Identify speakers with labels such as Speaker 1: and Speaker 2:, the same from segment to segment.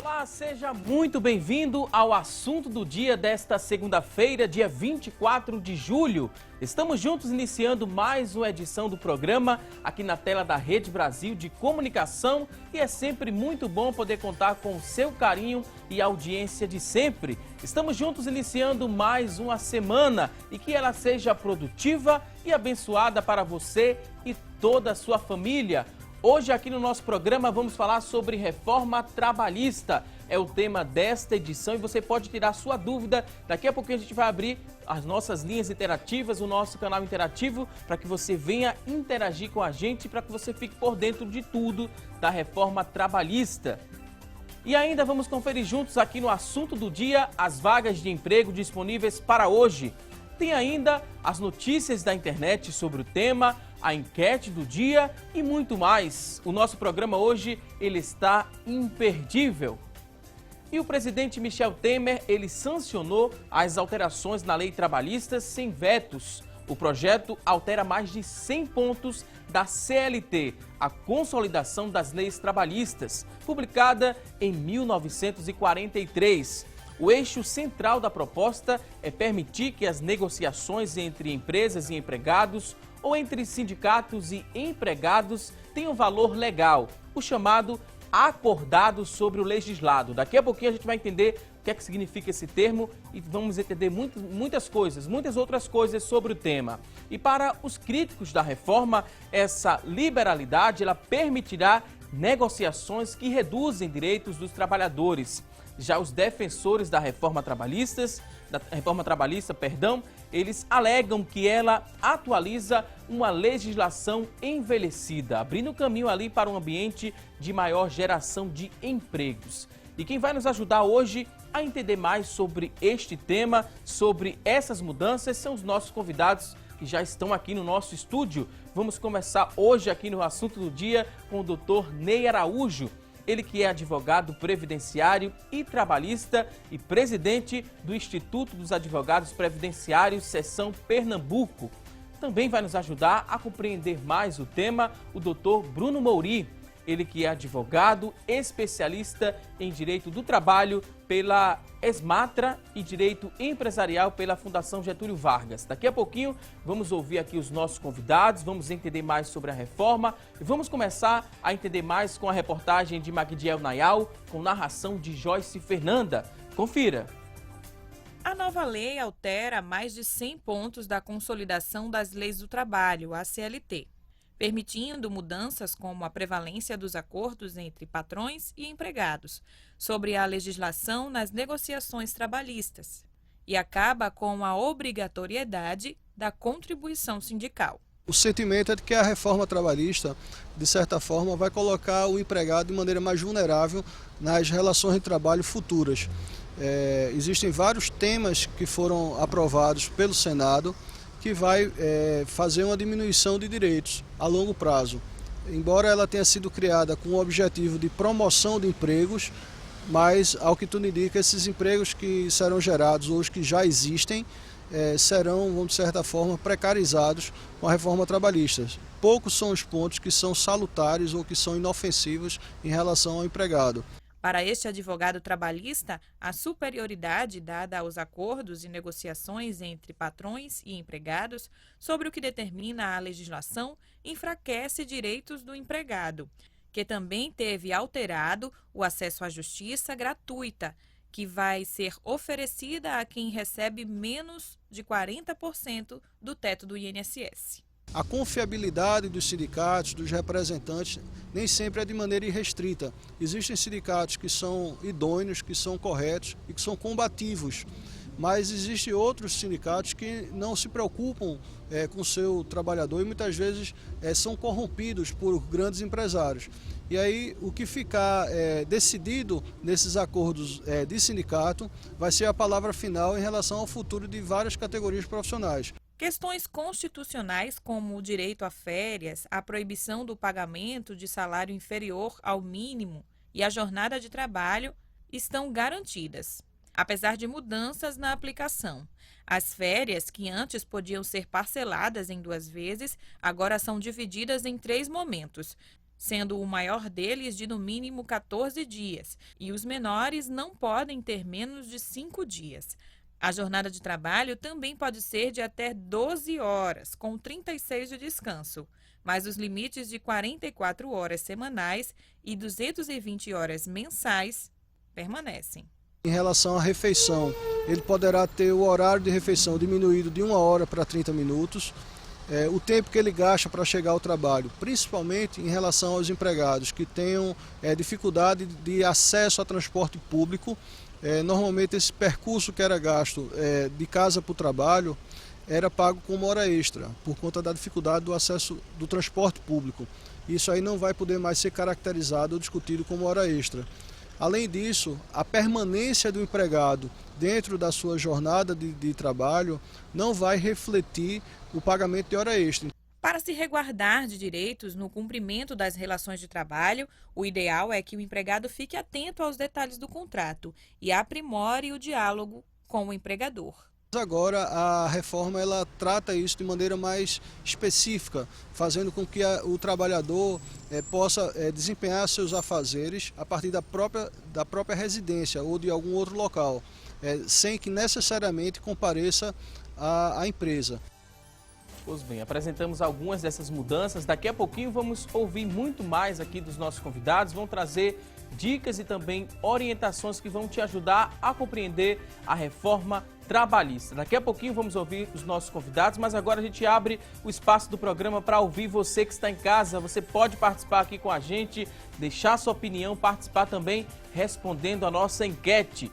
Speaker 1: Olá, seja muito bem-vindo ao assunto do dia desta segunda-feira, dia 24 de julho. Estamos juntos iniciando mais uma edição do programa aqui na tela da Rede Brasil de Comunicação e é sempre muito bom poder contar com o seu carinho e audiência de sempre. Estamos juntos iniciando mais uma semana e que ela seja produtiva e abençoada para você e toda a sua família. Hoje aqui no nosso programa vamos falar sobre reforma trabalhista. É o tema desta edição e você pode tirar sua dúvida. Daqui a pouquinho a gente vai abrir as nossas linhas interativas, o nosso canal interativo, para que você venha interagir com a gente, para que você fique por dentro de tudo da reforma trabalhista. E ainda vamos conferir juntos aqui no assunto do dia as vagas de emprego disponíveis para hoje. Tem ainda as notícias da internet sobre o tema, a enquete do dia e muito mais. O nosso programa hoje, ele está imperdível. E o presidente Michel Temer, ele sancionou as alterações na lei trabalhista sem vetos. O projeto altera mais de 100 pontos da CLT, a Consolidação das Leis Trabalhistas, publicada em 1943. O eixo central da proposta é permitir que as negociações entre empresas e empregados ou entre sindicatos e empregados tenham valor legal, o chamado acordado sobre o legislado. Daqui a pouquinho a gente vai entender o que é que significa esse termo e vamos entender muitas outras coisas sobre o tema. E para os críticos da reforma, essa liberalidade ela permitirá negociações que reduzem direitos dos trabalhadores. Já os defensores da reforma trabalhista, eles alegam que ela atualiza uma legislação envelhecida, abrindo caminho ali para um ambiente de maior geração de empregos. E quem vai nos ajudar hoje a entender mais sobre este tema, sobre essas mudanças, são os nossos convidados que já estão aqui no nosso estúdio. Vamos começar hoje aqui no assunto do dia com o Dr. Ney Araújo. Ele que é advogado previdenciário e trabalhista e presidente do Instituto dos Advogados Previdenciários, Seção Pernambuco. Também vai nos ajudar a compreender mais o tema o Dr. Bruno Mouri. Ele que é advogado, especialista em Direito do Trabalho pela ESMATRA e Direito Empresarial pela Fundação Getúlio Vargas. Daqui a pouquinho vamos ouvir aqui os nossos convidados, vamos entender mais sobre a reforma e vamos começar a entender mais com a reportagem de Magdiel Nayal, com narração de Joyce Fernanda. Confira!
Speaker 2: A nova lei altera mais de 100 pontos da Consolidação das Leis do Trabalho, a CLT, permitindo mudanças como a prevalência dos acordos entre patrões e empregados sobre a legislação nas negociações trabalhistas e acaba com a obrigatoriedade da contribuição sindical.
Speaker 3: O sentimento é de que a reforma trabalhista, de certa forma, vai colocar o empregado de maneira mais vulnerável nas relações de trabalho futuras. Existem vários temas que foram aprovados pelo Senado que vai fazer uma diminuição de direitos a longo prazo. Embora ela tenha sido criada com o objetivo de promoção de empregos, mas, ao que tudo indica, esses empregos que serão gerados ou os que já existem serão, de certa forma, precarizados com a reforma trabalhista. Poucos são os pontos que são salutares ou que são inofensivos em relação ao empregado.
Speaker 2: Para este advogado trabalhista, a superioridade dada aos acordos e negociações entre patrões e empregados sobre o que determina a legislação enfraquece direitos do empregado, que também teve alterado o acesso à justiça gratuita, que vai ser oferecida a quem recebe menos de 40% do teto do INSS.
Speaker 3: A confiabilidade dos sindicatos, dos representantes, nem sempre é de maneira irrestrita. Existem sindicatos que são idôneos, que são corretos e que são combativos, mas existem outros sindicatos que não se preocupam com o seu trabalhador e muitas vezes são corrompidos por grandes empresários. E aí o que ficar decidido nesses acordos de sindicato vai ser a palavra final em relação ao futuro de várias categorias profissionais.
Speaker 2: Questões constitucionais como o direito a férias, a proibição do pagamento de salário inferior ao mínimo e a jornada de trabalho estão garantidas, apesar de mudanças na aplicação. As férias, que antes podiam ser parceladas em 2 vezes, agora são divididas em 3 momentos. sendo o maior deles de no mínimo 14 dias, e os menores não podem ter menos de 5 dias. A jornada de trabalho também pode ser de até 12 horas, com 36 de descanso, mas os limites de 44 horas semanais e 220 horas mensais permanecem.
Speaker 3: Em relação à refeição, ele poderá ter o horário de refeição diminuído de 1 hora para 30 minutos, o tempo que ele gasta para chegar ao trabalho, principalmente em relação aos empregados que tenham dificuldade de acesso a transporte público. Normalmente esse percurso que era gasto de casa para o trabalho era pago como hora extra, por conta da dificuldade do acesso do transporte público. Isso aí não vai poder mais ser caracterizado ou discutido como hora extra. Além disso, a permanência do empregado dentro da sua jornada de trabalho não vai refletir o pagamento de hora extra.
Speaker 2: Para se resguardar de direitos no cumprimento das relações de trabalho, o ideal é que o empregado fique atento aos detalhes do contrato e aprimore o diálogo com o empregador.
Speaker 3: Agora a reforma ela trata isso de maneira mais específica, fazendo com que o trabalhador possa desempenhar seus afazeres a partir da própria residência ou de algum outro local, sem que necessariamente compareça à empresa.
Speaker 1: Pois bem, apresentamos algumas dessas mudanças. Daqui a pouquinho vamos ouvir muito mais aqui dos nossos convidados. Vão trazer dicas e também orientações que vão te ajudar a compreender a reforma trabalhista. Daqui a pouquinho vamos ouvir os nossos convidados, mas agora a gente abre o espaço do programa para ouvir você que está em casa. Você pode participar aqui com a gente, deixar sua opinião, participar também respondendo a nossa enquete.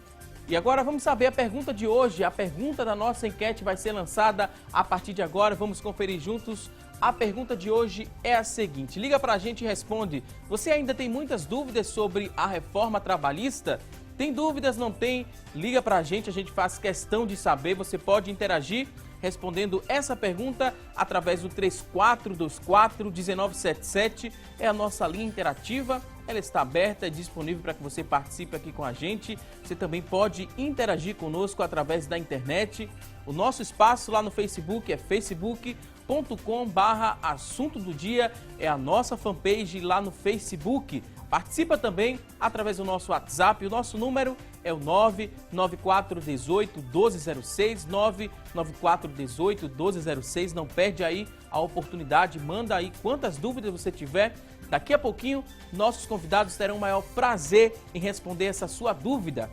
Speaker 1: E agora vamos saber a pergunta de hoje. A pergunta da nossa enquete vai ser lançada a partir de agora. Vamos conferir juntos. A pergunta de hoje é a seguinte. Liga pra gente e responde. Você ainda tem muitas dúvidas sobre a reforma trabalhista? Tem dúvidas? Não tem? Liga pra gente, a gente faz questão de saber. Você pode interagir respondendo essa pergunta através do 3424-1977. É a nossa linha interativa. Ela está aberta e disponível para que você participe aqui com a gente. Você também pode interagir conosco através da internet. O nosso espaço lá no Facebook é facebook.com/assunto do dia. É a nossa fanpage lá no Facebook. Participa também através do nosso WhatsApp. O nosso número é o 99418-1206, 99418-1206. Não perde aí a oportunidade, manda aí quantas dúvidas você tiver. Daqui a pouquinho, nossos convidados terão o maior prazer em responder essa sua dúvida.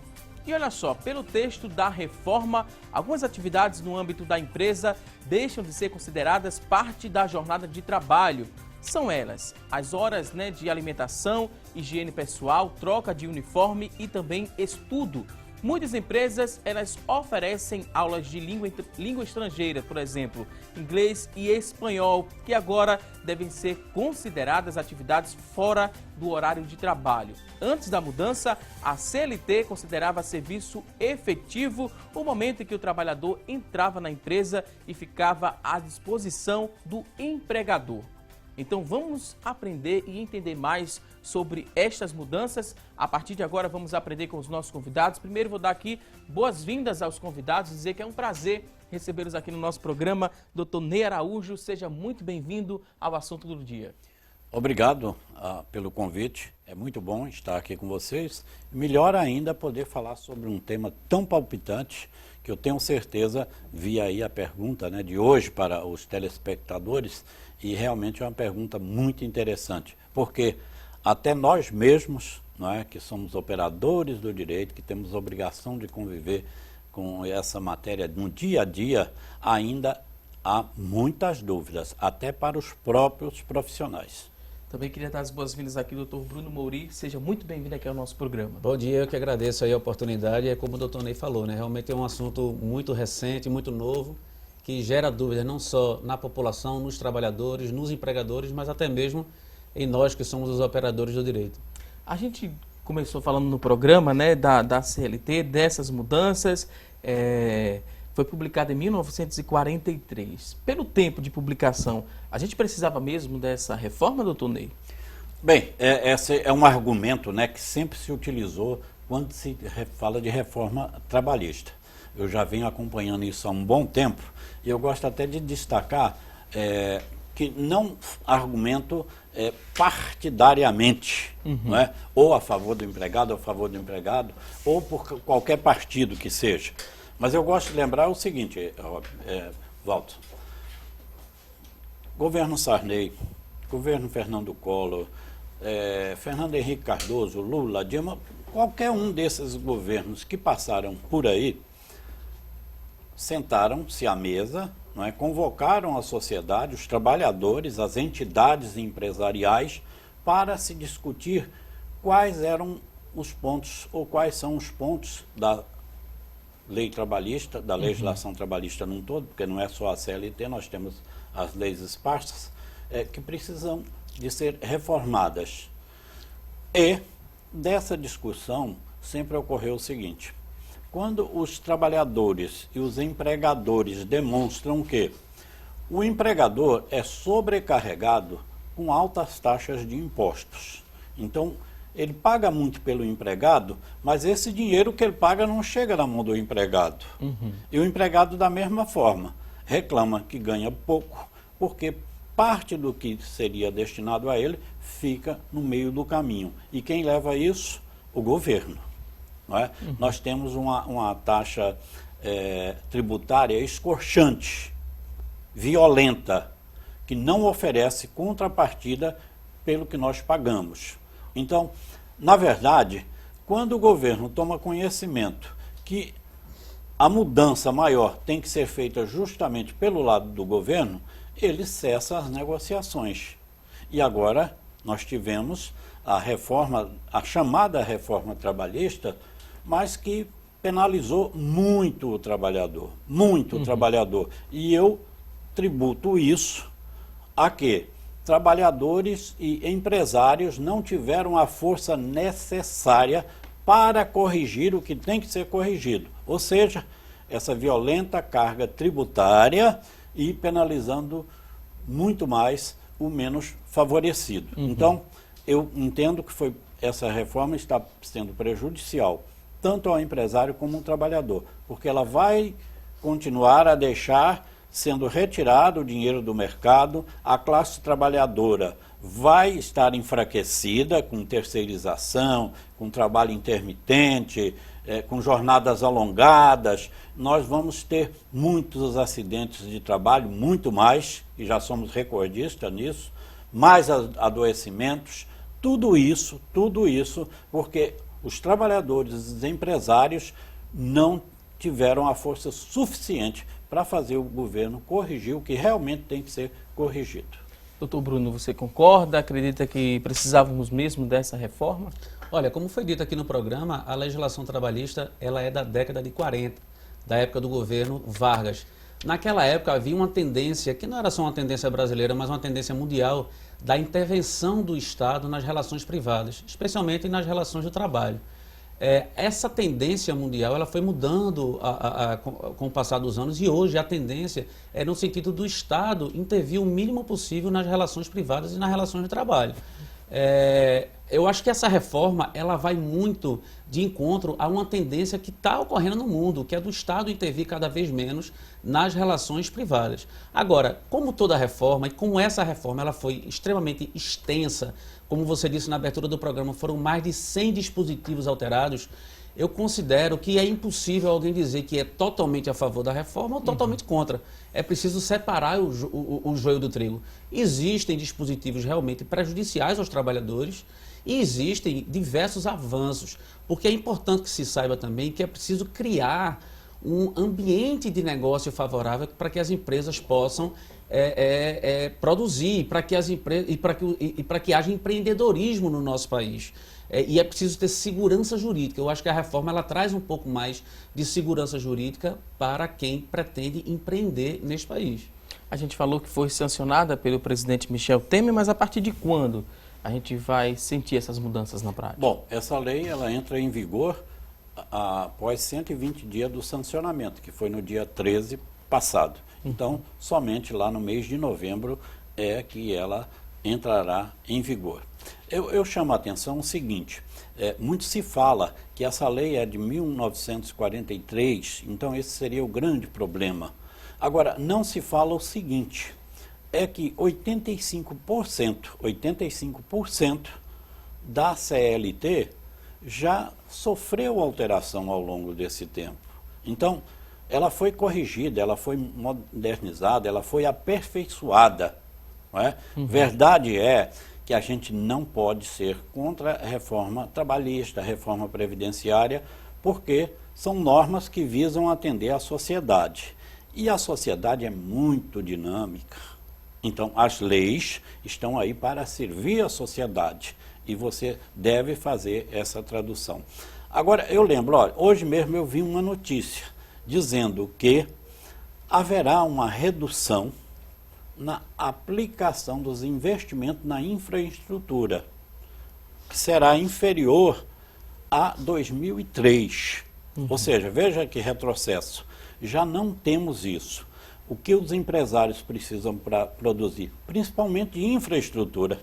Speaker 1: E olha só, pelo texto da reforma, algumas atividades no âmbito da empresa deixam de ser consideradas parte da jornada de trabalho. São elas as horas de alimentação, higiene pessoal, troca de uniforme e também estudo. Muitas empresas elas oferecem aulas de língua estrangeira, por exemplo, inglês e espanhol, que agora devem ser consideradas atividades fora do horário de trabalho. Antes da mudança, a CLT considerava serviço efetivo o momento em que o trabalhador entrava na empresa e ficava à disposição do empregador. Então vamos aprender e entender mais sobre estas mudanças. A partir de agora vamos aprender com os nossos convidados. Primeiro vou dar aqui boas-vindas aos convidados, dizer que é um prazer recebê-los aqui no nosso programa. Dr. Ney Araújo, seja muito bem-vindo ao Assunto do Dia.
Speaker 4: Obrigado pelo convite, é muito bom estar aqui com vocês. Melhor ainda poder falar sobre um tema tão palpitante que eu tenho certeza, vi aí a pergunta de hoje para os telespectadores, e realmente é uma pergunta muito interessante, porque até nós mesmos, que somos operadores do direito, que temos obrigação de conviver com essa matéria no dia a dia, ainda há muitas dúvidas, até para os próprios profissionais.
Speaker 1: Também queria dar as boas-vindas aqui ao Dr. Bruno Mouri. Seja muito bem-vindo aqui ao nosso programa.
Speaker 5: Bom dia, eu que agradeço aí a oportunidade. É como o Dr. Ney falou, realmente é um assunto muito recente, muito novo, que gera dúvidas não só na população, nos trabalhadores, nos empregadores, mas até mesmo em nós que somos os operadores do direito.
Speaker 1: A gente começou falando no programa da CLT, dessas mudanças. Foi publicado em 1943. Pelo tempo de publicação, a gente precisava mesmo dessa reforma, doutor Ney?
Speaker 4: Bem, esse é um argumento que sempre se utilizou quando se fala de reforma trabalhista. Eu já venho acompanhando isso há um bom tempo e eu gosto até de destacar que não argumento partidariamente, não é? Ou a favor do empregado, ou a favor do empregado, ou por qualquer partido que seja. Mas eu gosto de lembrar o seguinte, Walter, governo Sarney, governo Fernando Collor, Fernando Henrique Cardoso, Lula, Dilma, qualquer um desses governos que passaram por aí, sentaram-se à mesa, não é? Convocaram a sociedade, os trabalhadores, as entidades empresariais, para se discutir quais eram os pontos, ou quais são os pontos da lei trabalhista, da legislação trabalhista num todo, porque não é só a CLT, nós temos as leis esparsas, que precisam de ser reformadas. E dessa discussão sempre ocorreu o seguinte: quando os trabalhadores e os empregadores demonstram que o empregador é sobrecarregado com altas taxas de impostos, então ele paga muito pelo empregado, mas esse dinheiro que ele paga não chega na mão do empregado. E o empregado, da mesma forma, reclama que ganha pouco, porque parte do que seria destinado a ele fica no meio do caminho. E quem leva isso? O governo. Não é? Nós temos uma taxa tributária escorchante, violenta, que não oferece contrapartida pelo que nós pagamos. Então, na verdade, quando o governo toma conhecimento que a mudança maior tem que ser feita justamente pelo lado do governo, ele cessa as negociações. E agora nós tivemos a reforma, a chamada reforma trabalhista, mas que penalizou muito o trabalhador, muito o trabalhador. E eu tributo isso a que trabalhadores e empresários não tiveram a força necessária para corrigir o que tem que ser corrigido. Ou seja, essa violenta carga tributária e penalizando muito mais o menos favorecido. Então, eu entendo que essa reforma está sendo prejudicial tanto ao empresário como ao trabalhador, porque ela vai continuar a deixar sendo retirado o dinheiro do mercado, a classe trabalhadora vai estar enfraquecida com terceirização, com trabalho intermitente, com jornadas alongadas. Nós vamos ter muitos acidentes de trabalho, muito mais, e já somos recordistas nisso, mais adoecimentos, tudo isso, porque os trabalhadores, os empresários não tiveram a força suficiente para fazer o governo corrigir o que realmente tem que ser corrigido.
Speaker 1: Doutor Bruno, você concorda? Acredita que precisávamos mesmo dessa reforma?
Speaker 5: Olha, como foi dito aqui no programa, a legislação trabalhista ela é da década de 40, da época do governo Vargas. Naquela época havia uma tendência, que não era só uma tendência brasileira, mas uma tendência mundial, da intervenção do Estado nas relações privadas, especialmente nas relações do trabalho. Essa tendência mundial ela foi mudando com o passar dos anos, e hoje a tendência é no sentido do Estado intervir o mínimo possível nas relações privadas e nas relações de trabalho. Eu acho que essa reforma ela vai muito de encontro a uma tendência que está ocorrendo no mundo, que é do Estado intervir cada vez menos nas relações privadas. Agora, como toda reforma, e como essa reforma ela foi extremamente extensa, como você disse na abertura do programa, foram mais de 100 dispositivos alterados, eu considero que é impossível alguém dizer que é totalmente a favor da reforma ou totalmente contra. É preciso separar o joio do trigo. Existem dispositivos realmente prejudiciais aos trabalhadores e existem diversos avanços, porque é importante que se saiba também que é preciso criar um ambiente de negócio favorável para que as empresas possam produzir, para que haja empreendedorismo no nosso país. E é preciso ter segurança jurídica. Eu acho que a reforma ela traz um pouco mais de segurança jurídica para quem pretende empreender neste país.
Speaker 1: A gente falou que foi sancionada pelo presidente Michel Temer, mas a partir de quando a gente vai sentir essas mudanças na prática?
Speaker 4: Bom, essa lei ela entra em vigor após 120 dias do sancionamento, que foi no dia 13 passado. Então, somente lá no mês de novembro é que ela entrará em vigor. Eu chamo a atenção o seguinte, muito se fala que essa lei é de 1943, então esse seria o grande problema. Agora, não se fala o seguinte, é que 85% da CLT já sofreu alteração ao longo desse tempo. Então, ela foi corrigida, ela foi modernizada, ela foi aperfeiçoada. Não é? Verdade é que a gente não pode ser contra a reforma trabalhista, a reforma previdenciária, porque são normas que visam atender à sociedade. E a sociedade é muito dinâmica. Então, as leis estão aí para servir a sociedade. E você deve fazer essa tradução. Agora, eu lembro, olha, hoje mesmo eu vi uma notícia dizendo que haverá uma redução na aplicação dos investimentos na infraestrutura, que será inferior a 2003. Ou seja, veja que retrocesso. Já não temos isso. O que os empresários precisam para produzir? Principalmente infraestrutura.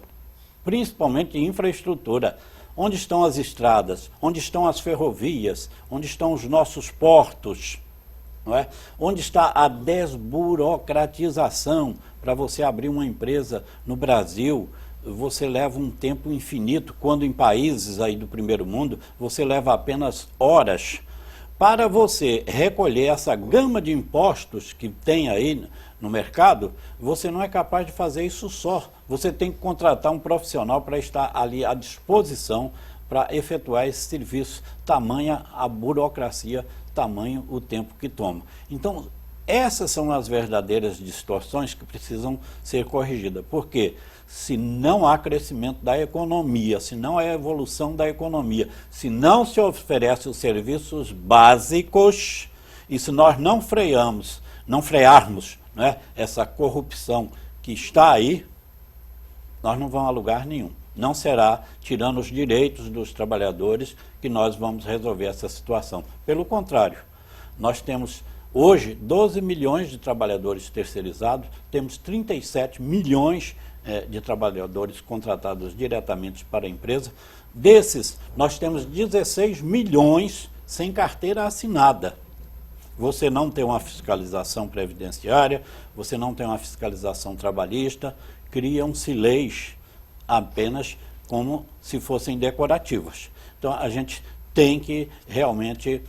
Speaker 4: Principalmente infraestrutura. Onde estão as estradas? Onde estão as ferrovias? Onde estão os nossos portos? Não é? Onde está a desburocratização? Para você abrir uma empresa no Brasil, você leva um tempo infinito, quando em países aí do primeiro mundo, você leva apenas horas. Para você recolher essa gama de impostos que tem aí no mercado, você não é capaz de fazer isso só. Você tem que contratar um profissional para estar ali à disposição para efetuar esse serviço. Tamanha a burocracia, tamanho o tempo que toma. Então, essas são as verdadeiras distorções que precisam ser corrigidas. Porque se não há crescimento da economia, se não há evolução da economia, se não se oferecem os serviços básicos, e se nós não frearmos, né, essa corrupção que está aí, nós não vamos a lugar nenhum. Não será tirando os direitos dos trabalhadores que nós vamos resolver essa situação. Pelo contrário, nós temos hoje 12 milhões de trabalhadores terceirizados, temos 37 milhões de trabalhadores contratados diretamente para a empresa. Desses, nós temos 16 milhões sem carteira assinada. Você não tem uma fiscalização previdenciária, você não tem uma fiscalização trabalhista, criam-se leis apenas como se fossem decorativas. Então, a gente tem que realmente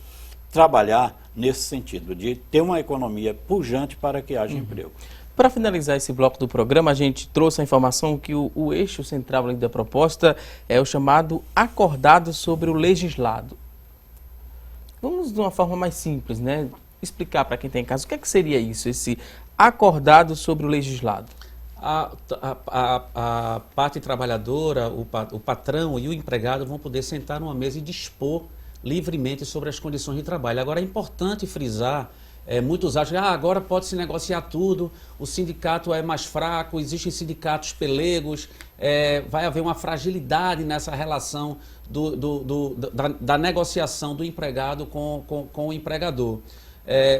Speaker 4: trabalhar nesse sentido, de ter uma economia pujante para que haja emprego.
Speaker 1: Para finalizar esse bloco do programa, a gente trouxe a informação que o eixo central ali da proposta é o chamado acordado sobre o legislado. Vamos de uma forma mais simples, né? Explicar para quem está em casa o que é que seria isso, esse acordado sobre o legislado. A parte trabalhadora, o patrão e o empregado vão poder sentar numa mesa e dispor livremente sobre as condições de trabalho. Agora, é importante frisar, muitos acham que agora pode-se negociar tudo, o sindicato é mais fraco, existem sindicatos pelegos, vai haver uma fragilidade nessa relação da negociação do empregado com o empregador.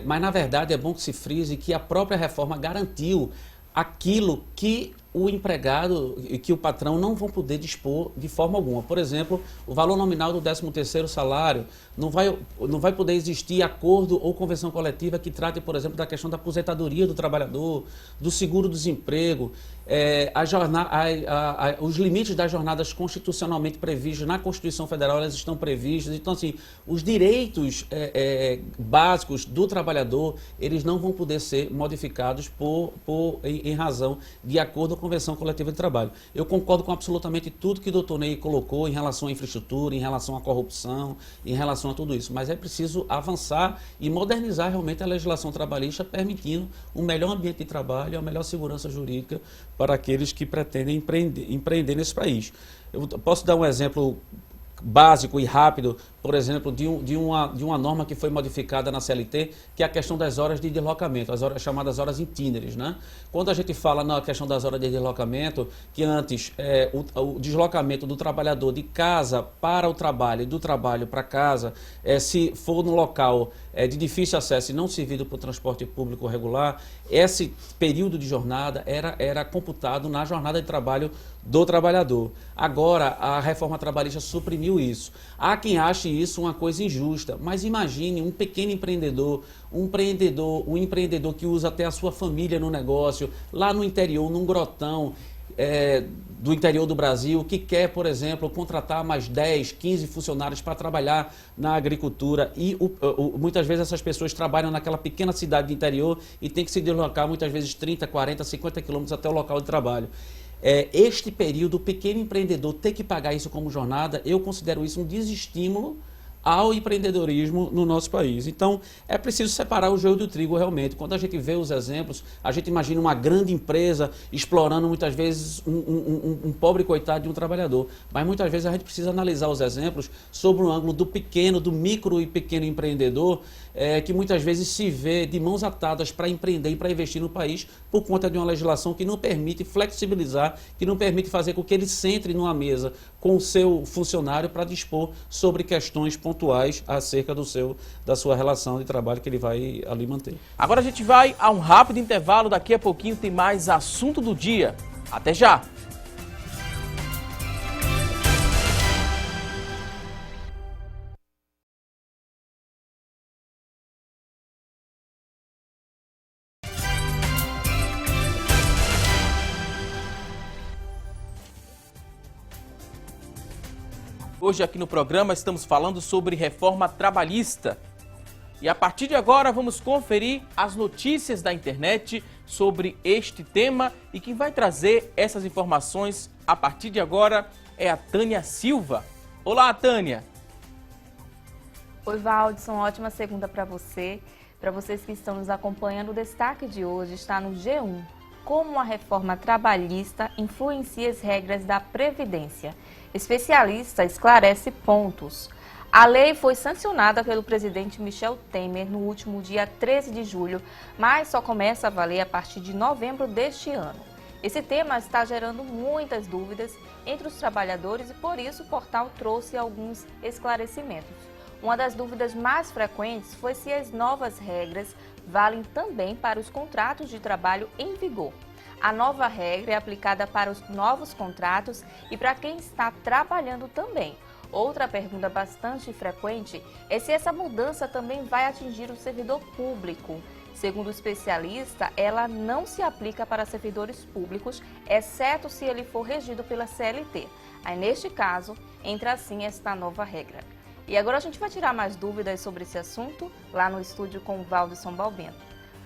Speaker 1: Mas, na verdade, é bom que se frise que a própria reforma garantiu aquilo que o empregado e que o patrão não vão poder dispor de forma alguma. Por exemplo, o valor nominal do 13º salário, não vai poder existir acordo ou convenção coletiva que trate, por exemplo, da questão da aposentadoria do trabalhador, do seguro-desemprego, os limites das jornadas constitucionalmente previstos na Constituição Federal, elas estão previstas. Então, assim, os direitos básicos do trabalhador, eles não vão poder ser modificados em razão de acordo ou convenção coletiva de trabalho. Eu concordo com absolutamente tudo que o doutor Ney colocou em relação à infraestrutura, em relação à corrupção, em relação a tudo isso, mas é preciso avançar e modernizar realmente a legislação trabalhista, permitindo um melhor ambiente de trabalho e a melhor segurança jurídica para aqueles que pretendem empreender nesse país. Eu posso dar um exemplo básico e rápido, por exemplo, de uma norma que foi modificada na CLT, que é a questão das horas de deslocamento, as chamadas horas itineres, né? Quando a gente fala na questão das horas de deslocamento, que antes o deslocamento do trabalhador de casa para o trabalho e do trabalho para casa, se for no local de difícil acesso e não servido por transporte público regular, esse período de jornada era computado na jornada de trabalho do trabalhador. Agora, a reforma trabalhista suprimiu isso. Há quem ache
Speaker 5: isso uma coisa injusta, mas imagine um pequeno empreendedor, um empreendedor que usa até a sua família no negócio, lá no interior, num grotão do interior do Brasil, que quer, por exemplo, contratar mais 10, 15 funcionários para trabalhar na agricultura e muitas vezes essas pessoas trabalham naquela pequena cidade do interior e tem que se deslocar muitas vezes 30, 40, 50 quilômetros até o local de trabalho. Este período, o pequeno empreendedor ter que pagar isso como jornada, eu considero isso um desestímulo ao empreendedorismo no nosso país. Então, é preciso separar o joio do trigo realmente. Quando a gente vê os exemplos, a gente imagina uma grande empresa explorando muitas vezes um pobre coitado de um trabalhador. Mas muitas vezes a gente precisa analisar os exemplos sob o ângulo do pequeno, do micro e pequeno empreendedor, que muitas vezes se vê de mãos atadas para empreender e para investir no país por conta de uma legislação que não permite flexibilizar, que não permite fazer com que ele sente numa mesa com o seu funcionário para dispor sobre questões pontuais acerca da sua relação de trabalho que ele vai ali manter.
Speaker 1: Agora a gente vai a um rápido intervalo, daqui a pouquinho tem mais assunto do dia. Até já! Hoje aqui no programa estamos falando sobre reforma trabalhista. E a partir de agora vamos conferir as notícias da internet sobre este tema. E quem vai trazer essas informações a partir de agora é a Tânia Silva. Olá, Tânia!
Speaker 6: Oi, Valdson, ótima segunda para você. Para vocês que estão nos acompanhando, o destaque de hoje está no G1. Como a reforma trabalhista influencia as regras da Previdência. Especialista esclarece pontos. A lei foi sancionada pelo presidente Michel Temer no último dia 13 de julho, mas só começa a valer a partir de novembro deste ano. Esse tema está gerando muitas dúvidas entre os trabalhadores e por isso o portal trouxe alguns esclarecimentos. Uma das dúvidas mais frequentes foi se as novas regras valem também para os contratos de trabalho em vigor. A nova regra é aplicada para os novos contratos e para quem está trabalhando também. Outra pergunta bastante frequente é se essa mudança também vai atingir o servidor público. Segundo o especialista, ela não se aplica para servidores públicos, exceto se ele for regido pela CLT. Aí, neste caso, entra assim esta nova regra. E agora a gente vai tirar mais dúvidas sobre esse assunto lá no estúdio com o Valdson Balbino.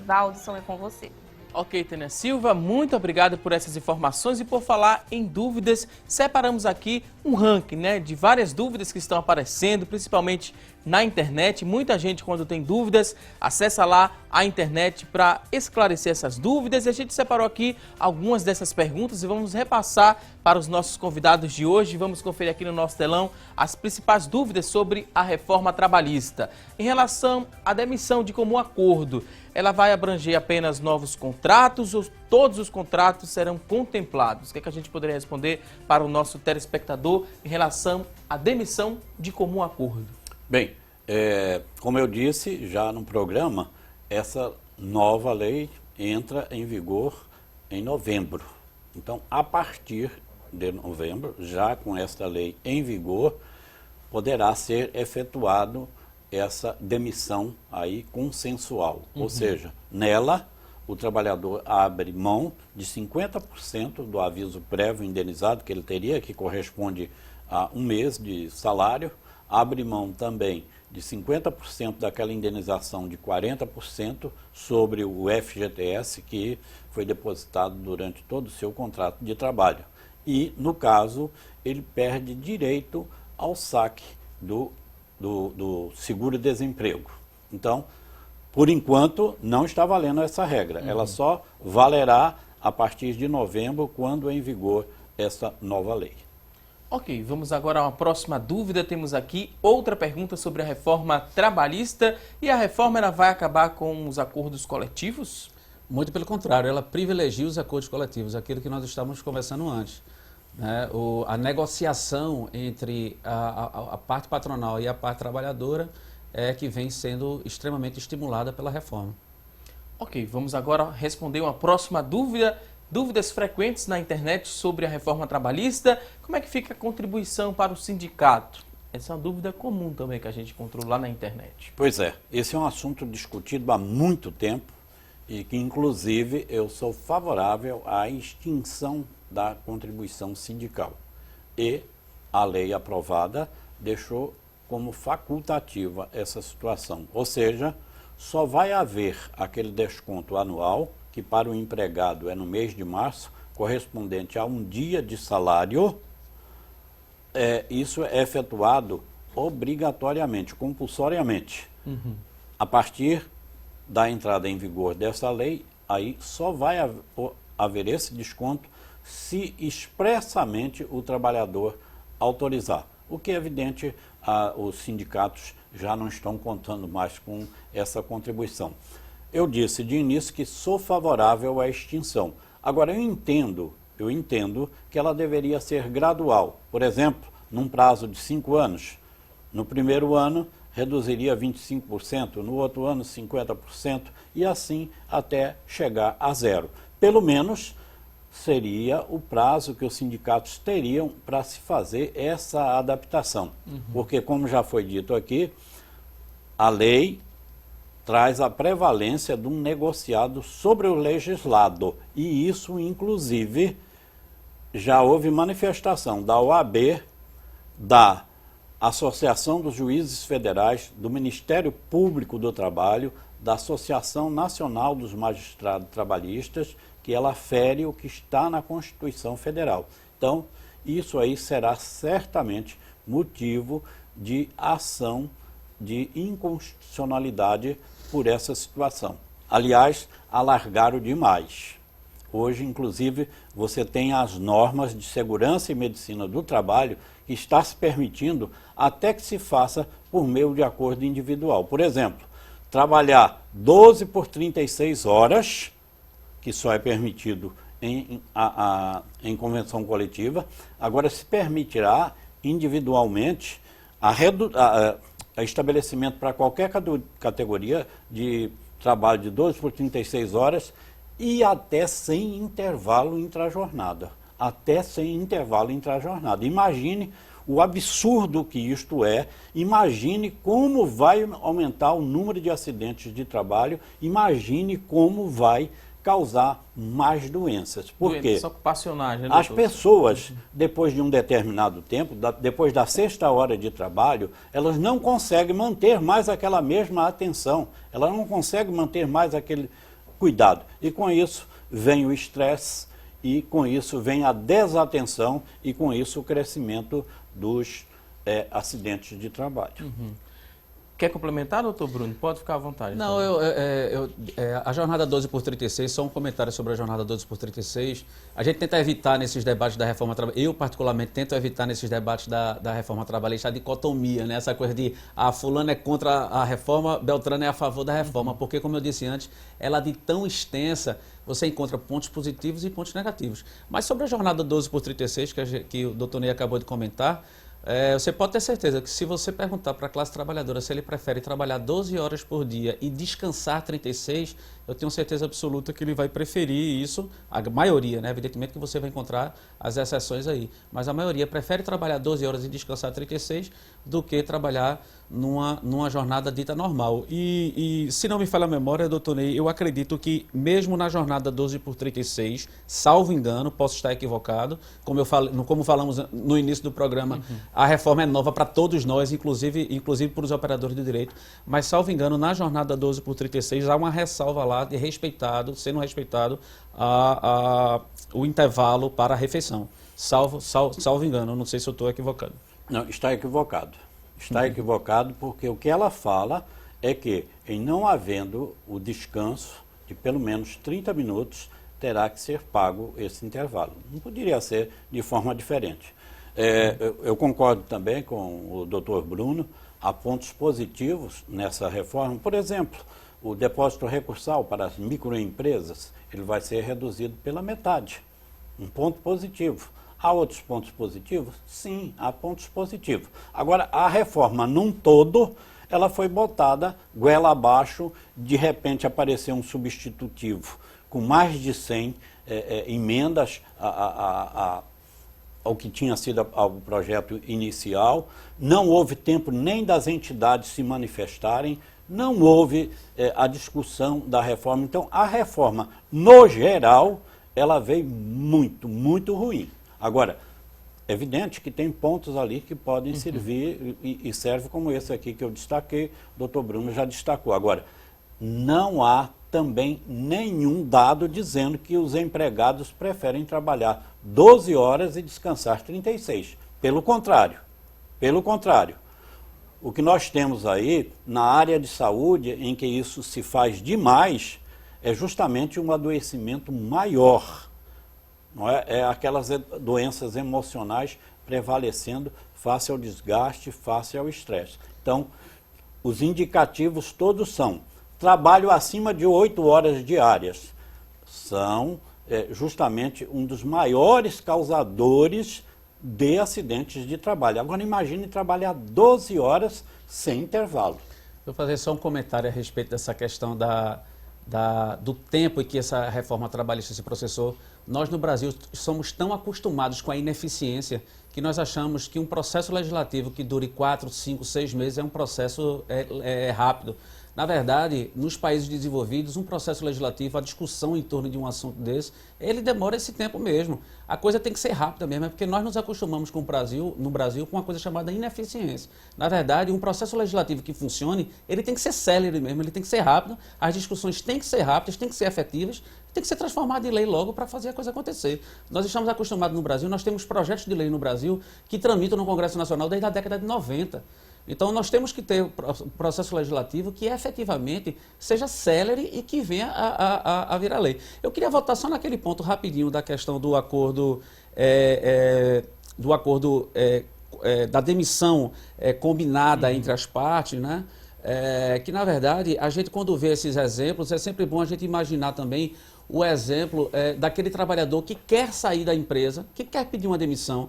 Speaker 6: Valdson, é com você.
Speaker 1: Ok, Tânia Silva, muito obrigado por essas informações e por falar em dúvidas. Separamos aqui um ranking, de várias dúvidas que estão aparecendo, principalmente na internet. Muita gente, quando tem dúvidas, acessa lá a internet para esclarecer essas dúvidas. E a gente separou aqui algumas dessas perguntas e vamos repassar para os nossos convidados de hoje. Vamos conferir aqui no nosso telão as principais dúvidas sobre a reforma trabalhista. Em relação à demissão de comum acordo, ela vai abranger apenas novos contratos ou todos os contratos serão contemplados? O que é que a gente poderia responder para o nosso telespectador em relação à demissão de comum acordo?
Speaker 4: Bem, como eu disse já no programa, essa nova lei entra em vigor em novembro. Então, a partir de novembro, já com esta lei em vigor, poderá ser efetuado essa demissão aí consensual. Ou seja, nela, o trabalhador abre mão de 50% do aviso prévio indenizado que ele teria, que corresponde a um mês de salário, abre mão também de 50% daquela indenização de 40% sobre o FGTS que foi depositado durante todo o seu contrato de trabalho. E, no caso, ele perde direito ao saque do seguro-desemprego. Então, por enquanto, não está valendo essa regra. Ela só valerá a partir de novembro, quando em vigor essa nova lei.
Speaker 1: Ok, vamos agora a uma próxima dúvida. Temos aqui outra pergunta sobre a reforma trabalhista. E a reforma ela vai acabar com os acordos coletivos?
Speaker 5: Muito pelo contrário, ela privilegia os acordos coletivos, aquilo que nós estávamos conversando antes. A negociação entre a parte patronal e a parte trabalhadora é que vem sendo extremamente estimulada pela reforma.
Speaker 1: Ok, vamos agora responder uma próxima dúvida. Dúvidas frequentes na internet sobre a reforma trabalhista. Como é que fica a contribuição para o sindicato? Essa é uma dúvida comum também que a gente encontrou lá na internet.
Speaker 4: Pois é, esse é um assunto discutido há muito tempo e que, inclusive, eu sou favorável à extinção da contribuição sindical. E a lei aprovada deixou como facultativa essa situação. Ou seja, só vai haver aquele desconto anual, que para o empregado é no mês de março, correspondente a um dia de salário. Isso é efetuado obrigatoriamente, compulsoriamente. A partir da entrada em vigor dessa lei, aí só vai haver esse desconto se expressamente o trabalhador autorizar. O que é evidente, os sindicatos já não estão contando mais com essa contribuição. Eu disse de início que sou favorável à extinção. Agora, eu entendo que ela deveria ser gradual. Por exemplo, num prazo de 5 anos. No primeiro ano, reduziria 25%, no outro ano, 50%, e assim até chegar a zero. Pelo menos seria o prazo que os sindicatos teriam para se fazer essa adaptação. Porque, como já foi dito aqui, a lei traz a prevalência de um negociado sobre o legislado. E isso, inclusive, já houve manifestação da OAB, da Associação dos Juízes Federais, do Ministério Público do Trabalho, da Associação Nacional dos Magistrados Trabalhistas, que ela fere o que está na Constituição Federal. Então, isso aí será certamente motivo de ação de inconstitucionalidade por essa situação. Aliás, alargaram demais. Hoje, inclusive, você tem as normas de segurança e medicina do trabalho que está se permitindo até que se faça por meio de acordo individual. Por exemplo, trabalhar 12 por 36 horas, que só é permitido em convenção coletiva, agora se permitirá individualmente estabelecimento para qualquer categoria de trabalho de 12 por 36 horas e até sem intervalo intrajornada. Até sem intervalo intrajornada. Imagine o absurdo que isto é, imagine como vai aumentar o número de acidentes de trabalho, imagine como vai causar mais doenças. Por quê?
Speaker 1: Doenças ocupacionais, né,
Speaker 4: as
Speaker 1: doutor?
Speaker 4: pessoas, depois de um determinado tempo, depois da 6ª hora de trabalho, elas não conseguem manter mais aquela mesma atenção, elas não conseguem manter mais aquele cuidado. E com isso vem o estresse, e com isso vem a desatenção, e com isso o crescimento dos acidentes de trabalho.
Speaker 1: Quer complementar, doutor Bruno? Pode ficar à vontade.
Speaker 5: Não, a jornada 12 por 36, só um comentário sobre a jornada 12 por 36. A gente tenta evitar nesses debates da reforma trabalhista, eu particularmente tento evitar nesses debates da reforma trabalhista a dicotomia, né? Essa coisa de fulano é contra a reforma, Beltrano é a favor da reforma, porque, como eu disse antes, ela de tão extensa, você encontra pontos positivos e pontos negativos. Mas sobre a jornada 12 por 36, que o doutor Ney acabou de comentar, você pode ter certeza que se você perguntar para a classe trabalhadora se ele prefere trabalhar 12 horas por dia e descansar 36, eu tenho certeza absoluta que ele vai preferir isso, a maioria, né? Evidentemente que você vai encontrar as exceções aí, mas a maioria prefere trabalhar 12 horas e descansar 36 do que trabalhar numa jornada dita normal. E se não me falha a memória, doutor Ney, eu acredito que mesmo na jornada 12 por 36, salvo engano, posso estar equivocado, como falamos no início do programa, a reforma é nova para todos nós, inclusive para os operadores de direito, mas salvo engano, na jornada 12 por 36 há uma ressalva lá de sendo respeitado o intervalo para a refeição. Salvo engano, não sei se eu estou equivocado.
Speaker 4: Não, está equivocado. Está equivocado porque o que ela fala é que, em não havendo o descanso de pelo menos 30 minutos, terá que ser pago esse intervalo. Não poderia ser de forma diferente. Eu concordo também com o doutor Bruno, há pontos positivos nessa reforma. Por exemplo, o depósito recursal para as microempresas, ele vai ser reduzido pela metade. Um ponto positivo. Há outros pontos positivos? Sim, há pontos positivos. Agora, a reforma num todo, ela foi botada goela abaixo, de repente apareceu um substitutivo com mais de 100 emendas ao que tinha sido ao projeto inicial, não houve tempo nem das entidades se manifestarem, não houve a discussão da reforma. Então, a reforma, no geral, ela veio muito, muito ruim. Agora, é evidente que tem pontos ali que podem servir e serve como esse aqui que eu destaquei, o doutor Bruno já destacou. Agora, não há também nenhum dado dizendo que os empregados preferem trabalhar 12 horas e descansar 36. Pelo contrário, o que nós temos aí na área de saúde, em que isso se faz demais, é justamente um adoecimento maior. Não é? É aquelas doenças emocionais prevalecendo face ao desgaste, face ao estresse. Então, os indicativos todos são trabalho acima de 8 horas diárias. São justamente um dos maiores causadores de acidentes de trabalho. Agora imagine trabalhar 12 horas sem intervalo.
Speaker 5: Vou fazer só um comentário a respeito dessa questão do tempo em que essa reforma trabalhista se processou. Nós no Brasil somos tão acostumados com a ineficiência que nós achamos que um processo legislativo que dure 4, 5, 6 meses é um processo rápido. Na verdade, nos países desenvolvidos, um processo legislativo, a discussão em torno de um assunto desse, ele demora esse tempo mesmo. A coisa tem que ser rápida mesmo, porque nós nos acostumamos no Brasil com uma coisa chamada ineficiência. Na verdade, um processo legislativo que funcione, ele tem que ser célere mesmo, ele tem que ser rápido, as discussões têm que ser rápidas, têm que ser efetivas, tem que ser transformado em lei logo para fazer a coisa acontecer. Nós estamos acostumados no Brasil, nós temos projetos de lei no Brasil que tramitam no Congresso Nacional desde a década de 90. Então, nós temos que ter um processo legislativo que efetivamente seja célere e que venha a virar lei. Eu queria voltar só naquele ponto rapidinho da questão do acordo, da demissão combinada entre as partes, né? Que, na verdade, a gente, quando vê esses exemplos, é sempre bom a gente imaginar também o exemplo daquele trabalhador que quer sair da empresa, que quer pedir uma demissão.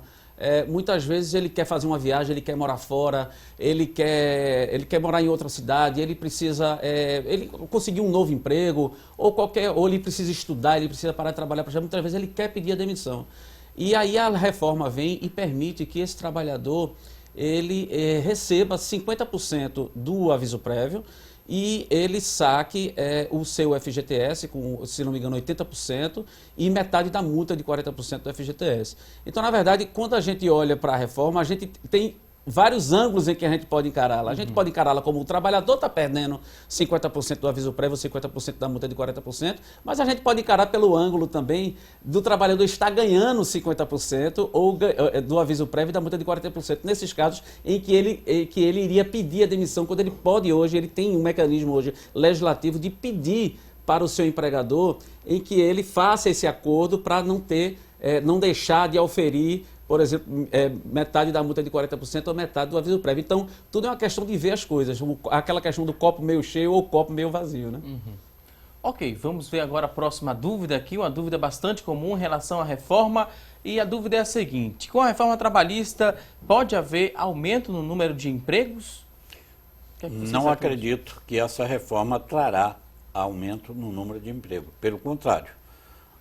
Speaker 5: Muitas vezes ele quer fazer uma viagem, ele quer morar fora, ele quer morar em outra cidade, ele precisa ele conseguir um novo emprego, ou ele precisa estudar, ele precisa parar de trabalhar, muitas vezes ele quer pedir a demissão. E aí a reforma vem e permite que esse trabalhador ele receba 50% do aviso prévio e ele saque o seu FGTS, com, se não me engano, 80%, e metade da multa de 40% do FGTS. Então, na verdade, quando a gente olha para a reforma, a gente tem vários ângulos em que a gente pode encará-la. A gente pode encará-la como o trabalhador está perdendo 50% do aviso prévio, 50% da multa de 40%, mas a gente pode encarar pelo ângulo também do trabalhador estar ganhando 50% ou do aviso prévio e da multa de 40%. Nesses casos em que ele iria pedir a demissão, quando ele pode hoje, ele tem um mecanismo hoje legislativo de pedir para o seu empregador em que ele faça esse acordo para não deixar de auferir, por exemplo, metade da multa de 40% ou metade do aviso prévio. Então, tudo é uma questão de ver as coisas, aquela questão do copo meio cheio ou copo meio vazio, né?
Speaker 1: Ok, vamos ver agora a próxima dúvida aqui, uma dúvida bastante comum em relação à reforma, e a dúvida é a seguinte: com a reforma trabalhista, pode haver aumento no número de empregos?
Speaker 4: Não acredito que essa reforma trará aumento no número de emprego. Pelo contrário,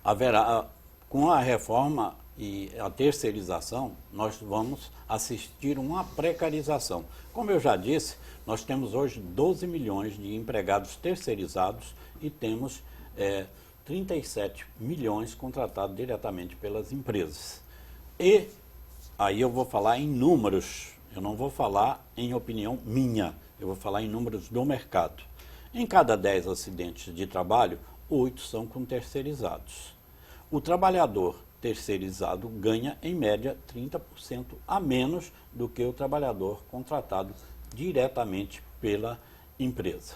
Speaker 4: haverá, com a reforma e a terceirização, nós vamos assistir uma precarização. Como eu já disse, nós temos hoje 12 milhões de empregados terceirizados e temos 37 milhões contratados diretamente pelas empresas. E aí eu vou falar em números, eu não vou falar em opinião minha, eu vou falar em números do mercado. Em cada 10 acidentes de trabalho, 8 são com terceirizados. O trabalhador terceirizado ganha, em média, 30% a menos do que o trabalhador contratado diretamente pela empresa.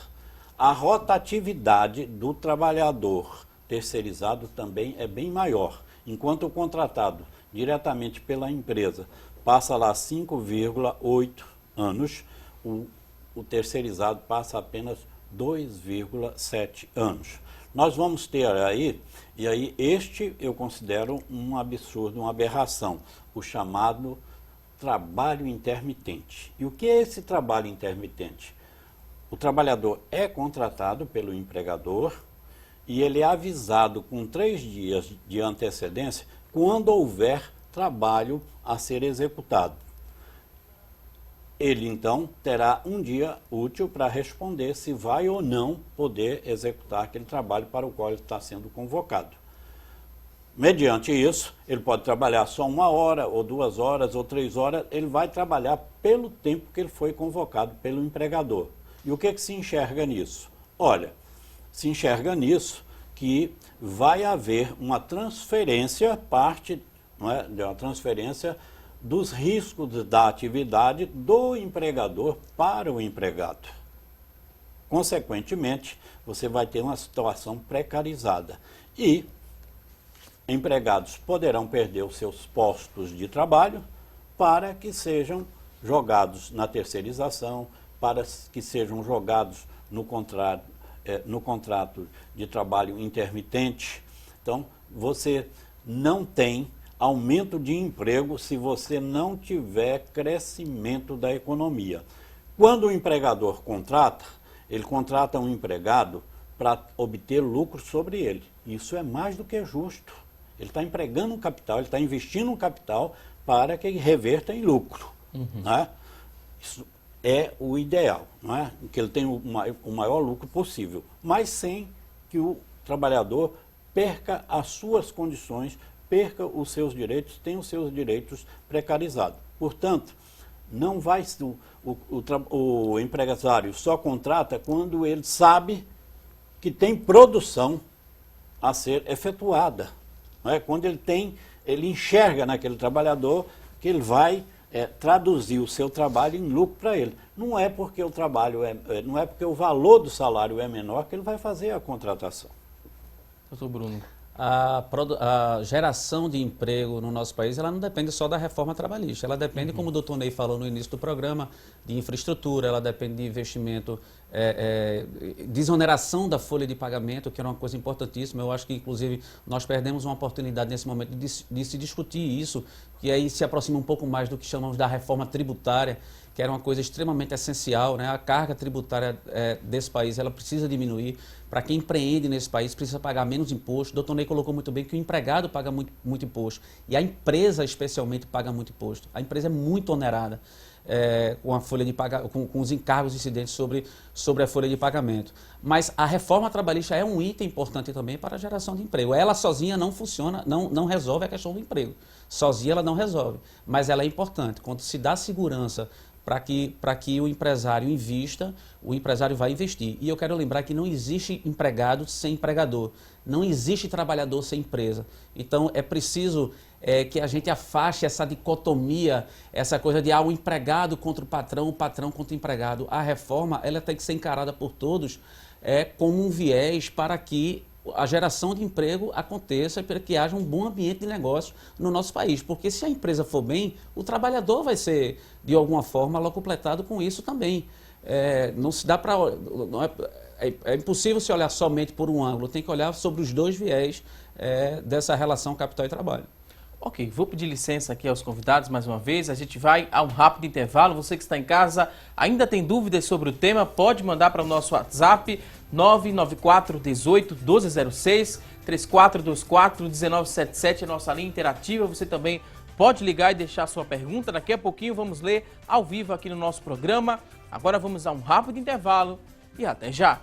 Speaker 4: A rotatividade do trabalhador terceirizado também é bem maior. Enquanto o contratado diretamente pela empresa passa lá 5,8 anos, o terceirizado passa apenas 2,7 anos. Nós vamos ter aí, e aí este eu considero um absurdo, uma aberração, o chamado trabalho intermitente. E o que é esse trabalho intermitente? O trabalhador é contratado pelo empregador e ele é avisado com 3 dias de antecedência quando houver trabalho a ser executado. Ele, então, terá um dia útil para responder se vai ou não poder executar aquele trabalho para o qual ele está sendo convocado. Mediante isso, ele pode trabalhar só 1 hora, ou 2 horas, ou 3 horas, ele vai trabalhar pelo tempo que ele foi convocado pelo empregador. E o que se enxerga nisso? Olha, se enxerga nisso que vai haver uma transferência, de uma transferência dos riscos da atividade do empregador para o empregado. Consequentemente, você vai ter uma situação precarizada. E empregados poderão perder os seus postos de trabalho para que sejam jogados na terceirização, para que sejam jogados no contrato de trabalho intermitente. Então, você não tem aumento de emprego se você não tiver crescimento da economia. Quando o empregador contrata, ele contrata um empregado para obter lucro sobre ele. Isso é mais do que justo. Ele está empregando um capital, ele está investindo um capital para que ele reverta em lucro. Né? Isso é o ideal, não é? Que ele tenha o maior lucro possível, mas sem que o trabalhador perca as suas condições, perca os seus direitos, tenha os seus direitos precarizados. Portanto, não vai o empresário só contrata quando ele sabe que tem produção a ser efetuada. Não é? Quando ele enxerga naquele trabalhador que ele vai traduzir o seu trabalho em lucro para ele. Não é porque o trabalho não é porque o valor do salário é menor que ele vai fazer a contratação.
Speaker 1: Doutor Bruno.
Speaker 5: A geração de emprego no nosso país, ela não depende só da reforma trabalhista, ela depende, como o doutor Ney falou no início do programa, de infraestrutura, ela depende de investimento, desoneração da folha de pagamento, que era uma coisa importantíssima. Eu acho que, inclusive, nós perdemos uma oportunidade nesse momento de se discutir isso, que aí se aproxima um pouco mais do que chamamos da reforma tributária, que era uma coisa extremamente essencial, né? A carga tributária desse país, ela precisa diminuir. Para quem empreende nesse país, precisa pagar menos imposto. O doutor Ney colocou muito bem que o empregado paga muito imposto. E a empresa, especialmente, paga muito imposto. A empresa é muito onerada com a folha de com os encargos incidentes sobre a folha de pagamento. Mas a reforma trabalhista é um item importante também para a geração de emprego. Ela sozinha não funciona, não resolve a questão do emprego. Sozinha ela não resolve. Mas ela é importante. Quando se dá segurança para que o empresário invista, o empresário vai investir. E eu quero lembrar que não existe empregado sem empregador, não existe trabalhador sem empresa. Então é preciso que a gente afaste essa dicotomia, essa coisa de o empregado contra o patrão contra o empregado. A reforma ela tem que ser encarada por todos como um viés para que a geração de emprego aconteça, para que haja um bom ambiente de negócio no nosso país. Porque se a empresa for bem, o trabalhador vai ser, de alguma forma, locupletado com isso também. Não se dá para... É impossível se olhar somente por um ângulo, tem que olhar sobre os dois viés dessa relação capital e trabalho.
Speaker 1: Ok, vou pedir licença aqui aos convidados mais uma vez, a gente vai a um rápido intervalo. Você que está em casa, ainda tem dúvidas sobre o tema, pode mandar para o nosso WhatsApp 994 18 1206, 3424 1977, é nossa linha interativa. Você também pode ligar e deixar sua pergunta, daqui a pouquinho vamos ler ao vivo aqui no nosso programa. Agora vamos a um rápido intervalo e até já!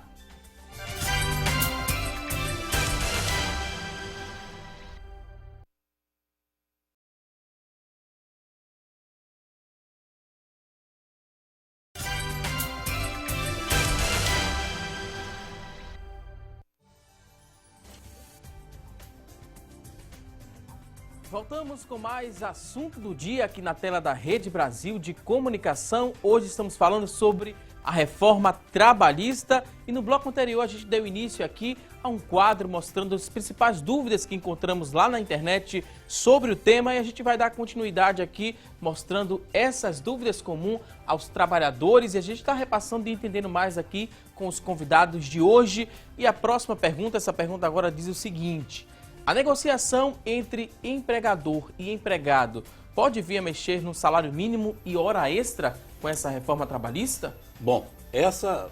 Speaker 1: Voltamos com mais assunto do dia aqui na tela da Rede Brasil de Comunicação. Hoje estamos falando sobre a reforma trabalhista e no bloco anterior a gente deu início aqui a um quadro mostrando as principais dúvidas que encontramos lá na internet sobre o tema e a gente vai dar continuidade aqui mostrando essas dúvidas comuns aos trabalhadores e a gente está repassando e entendendo mais aqui com os convidados de hoje. E a próxima pergunta, essa pergunta agora diz o seguinte: a negociação entre empregador e empregado pode vir a mexer no salário mínimo e hora extra com essa reforma trabalhista?
Speaker 4: Bom, essa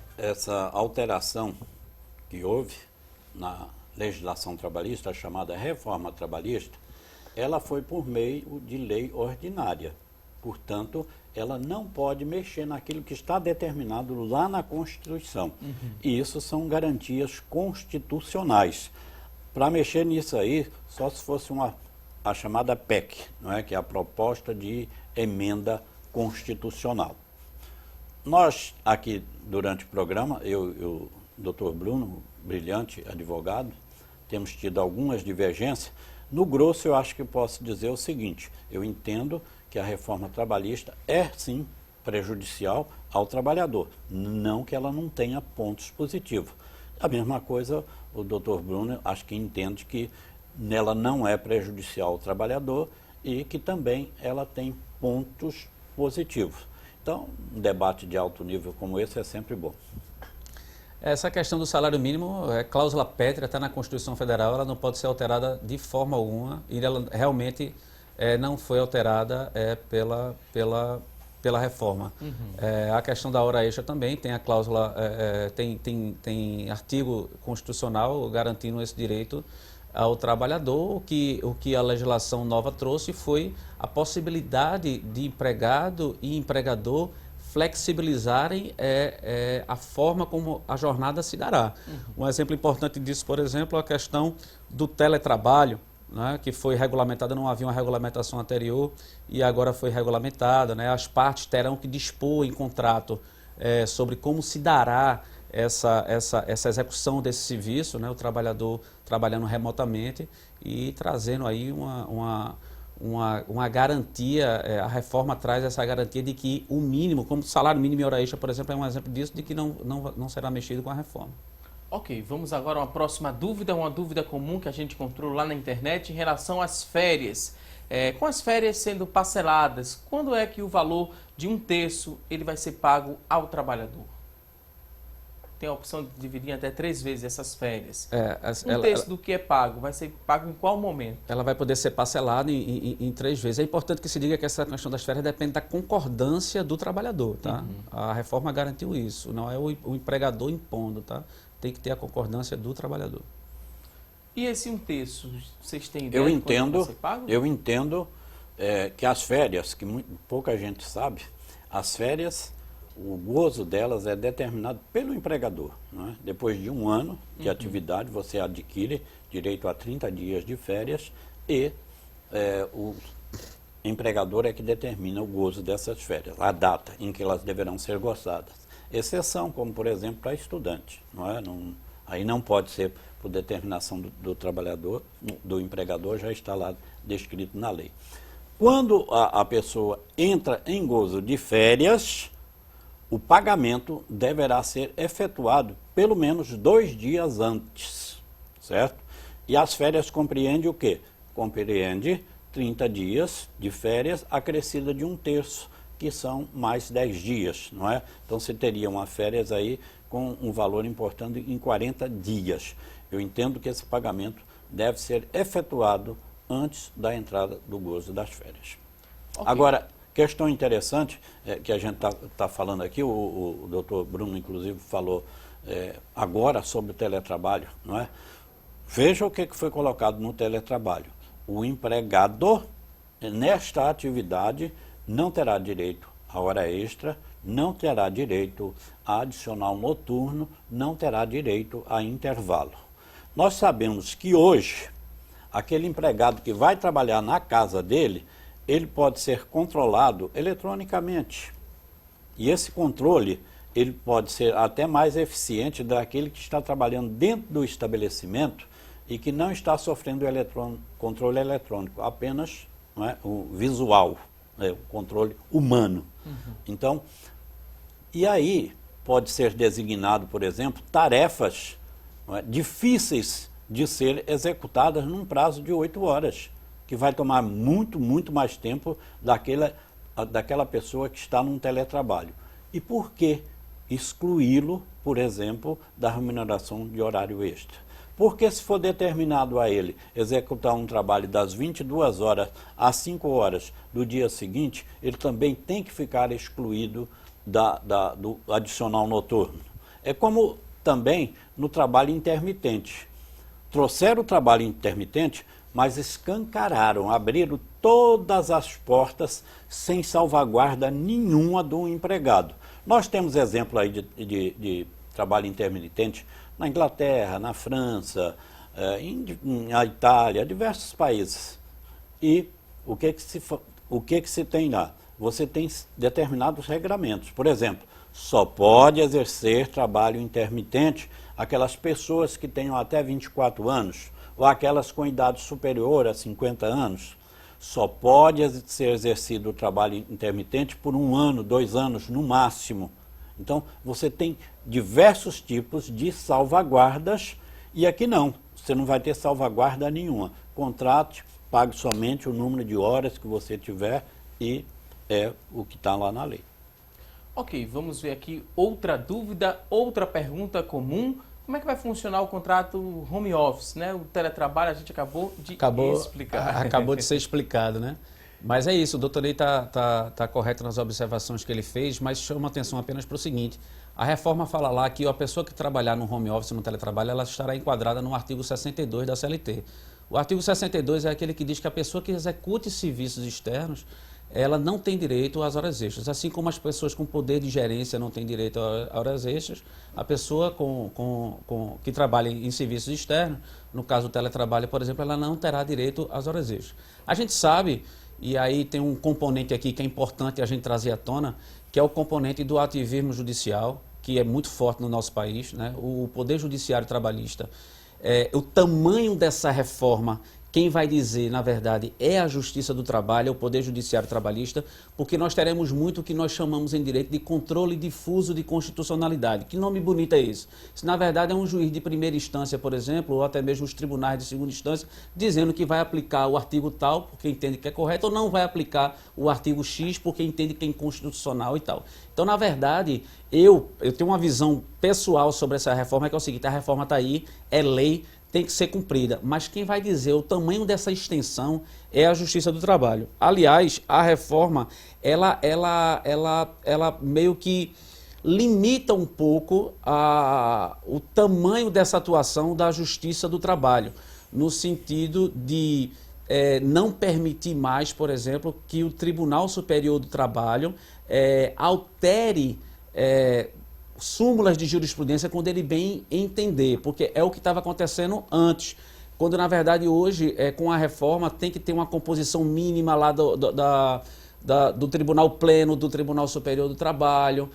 Speaker 4: alteração que houve na legislação trabalhista, a chamada reforma trabalhista, ela foi por meio de lei ordinária. Portanto, ela não pode mexer naquilo que está determinado lá na Constituição. E isso são garantias constitucionais. Para mexer nisso aí, só se fosse a chamada PEC, não é? Que é a proposta de emenda constitucional. Nós, aqui, durante o programa, eu e o doutor Bruno, brilhante advogado, temos tido algumas divergências. No grosso, eu acho que posso dizer o seguinte: eu entendo que a reforma trabalhista é, sim, prejudicial ao trabalhador, não que ela não tenha pontos positivos. A mesma coisa, o doutor Bruno, acho que entende que nela não é prejudicial ao trabalhador e que também ela tem pontos positivos. Então, um debate de alto nível como esse é sempre bom.
Speaker 5: Essa questão do salário mínimo é cláusula pétrea, está na Constituição Federal, ela não pode ser alterada de forma alguma e ela realmente não foi alterada pela reforma. A questão da hora extra também tem a cláusula, tem artigo constitucional garantindo esse direito ao trabalhador. O que a legislação nova trouxe foi a possibilidade de empregado e empregador flexibilizarem a forma como a jornada se dará. Um exemplo importante disso, por exemplo, é a questão do teletrabalho, né, que foi regulamentada, não havia uma regulamentação anterior e agora foi regulamentada, né? As partes terão que dispor em contrato sobre como se dará essa execução desse serviço, né? O trabalhador trabalhando remotamente e trazendo aí uma garantia. A reforma traz essa garantia de que o mínimo, como salário mínimo e hora extra, por exemplo, é um exemplo disso, de que não será mexido com a reforma.
Speaker 1: Ok, vamos agora a uma próxima dúvida, uma dúvida comum que a gente encontrou lá na internet em relação às férias. Com as férias sendo parceladas, quando é que o valor de 1/3 ele vai ser pago ao trabalhador? Tem a opção de dividir até 3 vezes essas férias. 1/3 do que é pago vai ser pago em qual momento? Ela
Speaker 5: vai poder ser parcelada em 3 vezes. É importante que se diga que essa questão das férias depende da concordância do trabalhador, tá? A reforma garantiu isso, não é o empregador impondo, tá? Tem que ter a concordância do trabalhador.
Speaker 1: E esse 1/3, vocês têm ideia de quando vai ser pago?
Speaker 4: Eu entendo que as férias, que pouca gente sabe, as férias, o gozo delas é determinado pelo empregador, não é? Depois de 1 ano de atividade, você adquire direito a 30 dias de férias e o empregador é que determina o gozo dessas férias, a data em que elas deverão ser gozadas. Exceção, como por exemplo, para estudante, não é? Aí não pode ser por determinação do trabalhador, do empregador, já está lá descrito na lei. Quando a pessoa entra em gozo de férias, o pagamento deverá ser efetuado pelo menos 2 dias antes, certo? E as férias compreende o quê? Compreende 30 dias de férias acrescida de 1/3, que são mais 10 dias, não é? Então você teria uma férias aí com um valor importando em 40 dias. Eu entendo que esse pagamento deve ser efetuado antes da entrada do gozo das férias. Okay. Agora, questão interessante que a gente está falando aqui, o doutor Bruno, inclusive, falou agora sobre o teletrabalho, não é? Veja o que foi colocado no teletrabalho. O empregador, nesta atividade, não terá direito à hora extra, não terá direito a adicional noturno, não terá direito a intervalo. Nós sabemos que hoje, aquele empregado que vai trabalhar na casa dele, ele pode ser controlado eletronicamente. E esse controle, ele pode ser até mais eficiente daquele que está trabalhando dentro do estabelecimento e que não está sofrendo controle eletrônico, apenas, não é, o visual, o controle humano. Então, e aí pode ser designado, por exemplo, tarefas, não é, difíceis de ser executadas num prazo de 8 horas, que vai tomar muito, muito mais tempo daquela pessoa que está num teletrabalho. E por que excluí-lo, por exemplo, da remuneração de horário extra? Porque se for determinado a ele executar um trabalho das 22 horas às 5 horas do dia seguinte, ele também tem que ficar excluído do adicional noturno. É como também no trabalho intermitente. Trouxeram o trabalho intermitente mas escancararam, abriram todas as portas sem salvaguarda nenhuma do empregado. Nós temos exemplo aí de trabalho intermitente na Inglaterra, na França, na Itália, diversos países. E o que se tem lá? Você tem determinados regramentos. Por exemplo, só pode exercer trabalho intermitente aquelas pessoas que tenham até 24 anos, ou aquelas com idade superior a 50 anos. Só pode ser exercido o trabalho intermitente por 1 ano, 2 anos no máximo. Então, você tem diversos tipos de salvaguardas e aqui não, você não vai ter salvaguarda nenhuma. Contrate, pague somente o número de horas que você tiver e é o que está lá na lei.
Speaker 1: Ok, vamos ver aqui outra dúvida, outra pergunta comum. Como é que vai funcionar o contrato home office, né? O teletrabalho a gente acabou de explicar.
Speaker 5: Acabou de ser explicado, né? Mas é isso, o doutor Ney está correto nas observações que ele fez, mas chama atenção apenas para o seguinte, a reforma fala lá que a pessoa que trabalhar no home office, no teletrabalho, ela estará enquadrada no artigo 62 da CLT. O artigo 62 é aquele que diz que a pessoa que execute serviços externos, ela não tem direito às horas extras. Assim como as pessoas com poder de gerência não têm direito a horas extras, a pessoa que trabalha em serviços externos, no caso do teletrabalho, por exemplo, ela não terá direito às horas extras. A gente sabe, e aí tem um componente aqui que é importante a gente trazer à tona, que é o componente do ativismo judicial, que é muito forte no nosso país, né? O Poder Judiciário Trabalhista, o tamanho dessa reforma, quem vai dizer, na verdade, é a Justiça do Trabalho, é o Poder Judiciário Trabalhista, porque nós teremos muito o que nós chamamos em direito de controle difuso de constitucionalidade. Que nome bonito é esse? Se, na verdade, é um juiz de primeira instância, por exemplo, ou até mesmo os tribunais de segunda instância, dizendo que vai aplicar o artigo tal, porque entende que é correto, ou não vai aplicar o artigo X, porque entende que é inconstitucional e tal. Então, na verdade, eu tenho uma visão pessoal sobre essa reforma, que é o seguinte, a reforma está aí, é lei, tem que ser cumprida, mas quem vai dizer o tamanho dessa extensão é a Justiça do Trabalho. Aliás, a reforma, ela meio que limita um pouco o tamanho dessa atuação da Justiça do Trabalho, no sentido de não permitir mais, por exemplo, que o Tribunal Superior do Trabalho altere súmulas de jurisprudência quando ele bem entender, porque é o que estava acontecendo antes, quando na verdade hoje, com a reforma, tem que ter uma composição mínima lá do Tribunal Pleno, do Tribunal Superior do Trabalho,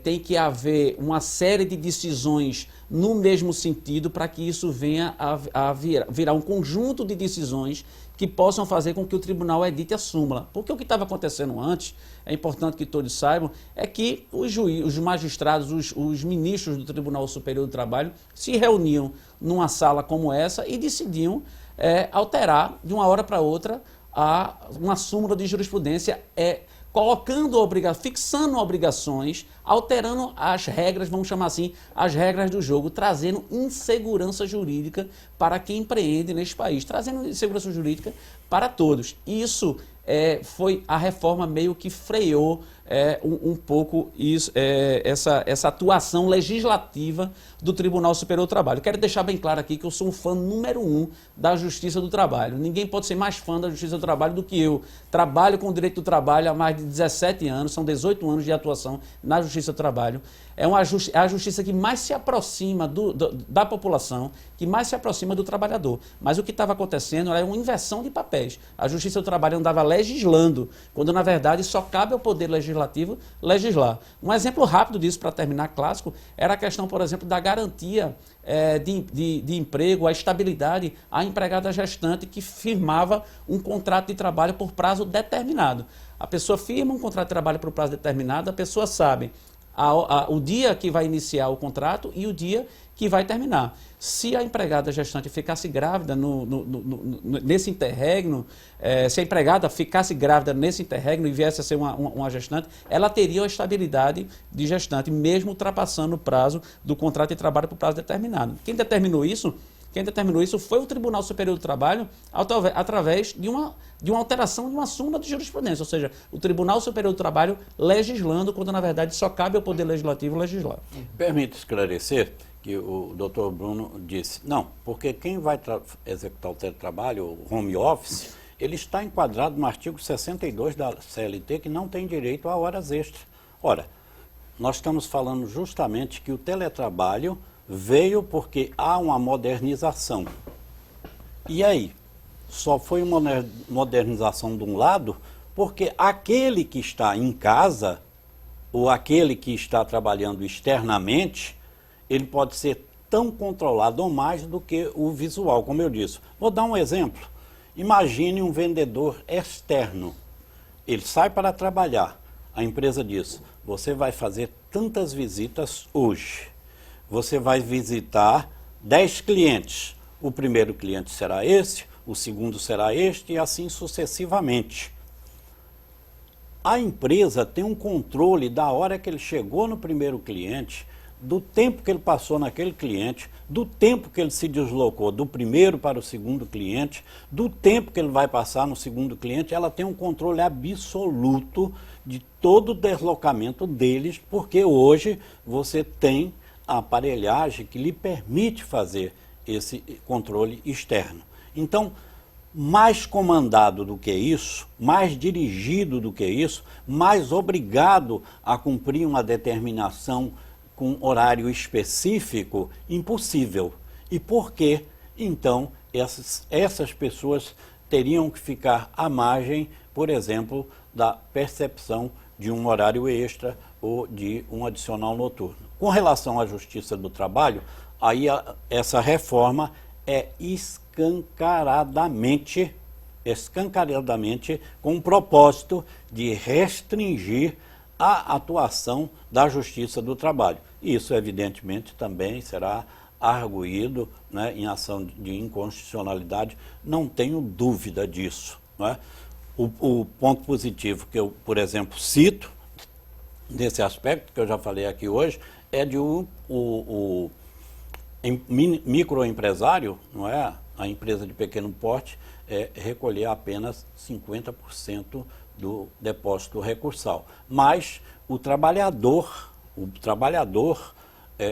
Speaker 5: tem que haver uma série de decisões no mesmo sentido para que isso venha a virar um conjunto de decisões que possam fazer com que o tribunal edite a súmula. Porque o que estava acontecendo antes, é importante que todos saibam, é que os magistrados, os ministros do Tribunal Superior do Trabalho se reuniam numa sala como essa e decidiam alterar de uma hora para outra uma súmula de jurisprudência, fixando obrigações, alterando as regras, vamos chamar assim, as regras do jogo, trazendo insegurança jurídica para quem empreende neste país, trazendo insegurança jurídica para todos. Isso foi a reforma meio que freou um pouco isso, essa atuação legislativa do Tribunal Superior do Trabalho. Quero deixar bem claro aqui que eu sou um fã número 1 da Justiça do Trabalho. Ninguém pode ser mais fã da Justiça do Trabalho do que eu. Trabalho com o direito do trabalho há mais de 17 anos, são 18 anos de atuação na Justiça do Trabalho. É a justiça que mais se aproxima da população, que mais se aproxima do trabalhador. Mas o que estava acontecendo era uma inversão de papéis. A Justiça do Trabalho andava legislando, quando na verdade só cabe ao Poder Legislativo legislar. Um exemplo rápido disso, para terminar, clássico, era a questão, por exemplo, da garantia de emprego, a estabilidade à empregada gestante que firmava um contrato de trabalho por prazo determinado. A pessoa firma um contrato de trabalho por prazo determinado, a pessoa sabe o dia que vai iniciar o contrato e o dia que vai terminar. Se a empregada gestante ficasse grávida nesse interregno, se a empregada ficasse grávida nesse interregno e viesse a ser uma gestante, ela teria a estabilidade de gestante, mesmo ultrapassando o prazo do contrato de trabalho por prazo determinado. Quem determinou isso foi o Tribunal Superior do Trabalho através de uma alteração de uma súmula de jurisprudência, ou seja, o Tribunal Superior do Trabalho legislando, quando na verdade só cabe ao Poder Legislativo legislar.
Speaker 4: Permite esclarecer que o doutor Bruno disse. Não, porque quem vai executar o teletrabalho, o home office, ele está enquadrado no artigo 62 da CLT, que não tem direito a horas extras. Ora, nós estamos falando justamente que o teletrabalho veio porque há uma modernização. E aí? Só foi uma modernização de um lado porque aquele que está em casa ou aquele que está trabalhando externamente, ele pode ser tão controlado ou mais do que o visual, como eu disse. Vou dar um exemplo. Imagine um vendedor externo. Ele sai para trabalhar. A empresa diz, você vai fazer tantas visitas hoje. Você vai visitar 10 clientes. O primeiro cliente será esse, o segundo será este e assim sucessivamente. A empresa tem um controle da hora que ele chegou no primeiro cliente, do tempo que ele passou naquele cliente, do tempo que ele se deslocou do primeiro para o segundo cliente, do tempo que ele vai passar no segundo cliente. Ela tem um controle absoluto de todo o deslocamento deles, porque hoje você tem a aparelhagem que lhe permite fazer esse controle externo. Então, mais comandado do que isso, mais dirigido do que isso, mais obrigado a cumprir uma determinação com horário específico, impossível. E por que, então, essas pessoas teriam que ficar à margem, por exemplo, da percepção de um horário extra ou de um adicional noturno? Com relação à Justiça do Trabalho, aí essa reforma é escancaradamente com o propósito de restringir a atuação da Justiça do Trabalho. Isso, evidentemente, também será arguído, né, em ação de inconstitucionalidade, não tenho dúvida disso. Né? O ponto positivo que eu, por exemplo, cito, nesse aspecto, que eu já falei aqui hoje, é de o microempresário, não é? A empresa de pequeno porte, recolher apenas 50% do depósito recursal. Mas o trabalhador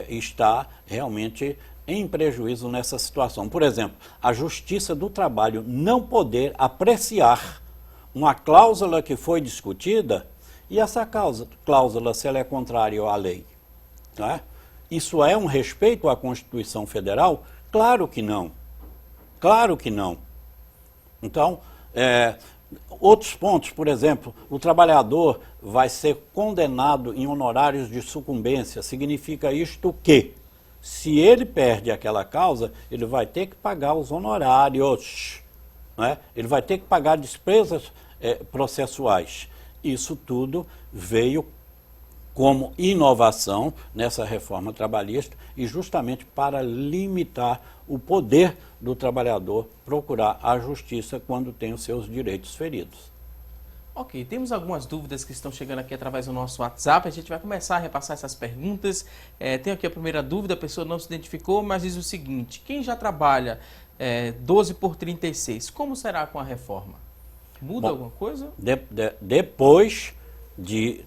Speaker 4: está realmente em prejuízo nessa situação. Por exemplo, a Justiça do Trabalho não poder apreciar uma cláusula que foi discutida, e essa cláusula, se ela é contrária à lei, não é? Isso é um respeito à Constituição Federal? Claro que não. Claro que não. Então, outros pontos, por exemplo, o trabalhador vai ser condenado em honorários de sucumbência. Significa isto que, se ele perde aquela causa, ele vai ter que pagar os honorários, né? Ele vai ter que pagar despesas processuais. Isso tudo veio como inovação nessa reforma trabalhista e justamente para limitar o poder do trabalhador procurar a justiça quando tem os seus direitos feridos.
Speaker 1: Ok, temos algumas dúvidas que estão chegando aqui através do nosso WhatsApp. A gente vai começar a repassar essas perguntas. Tem aqui a primeira dúvida, a pessoa não se identificou, mas diz o seguinte: quem já trabalha 12 por 36, como será com a reforma? Muda alguma coisa?
Speaker 4: Depois de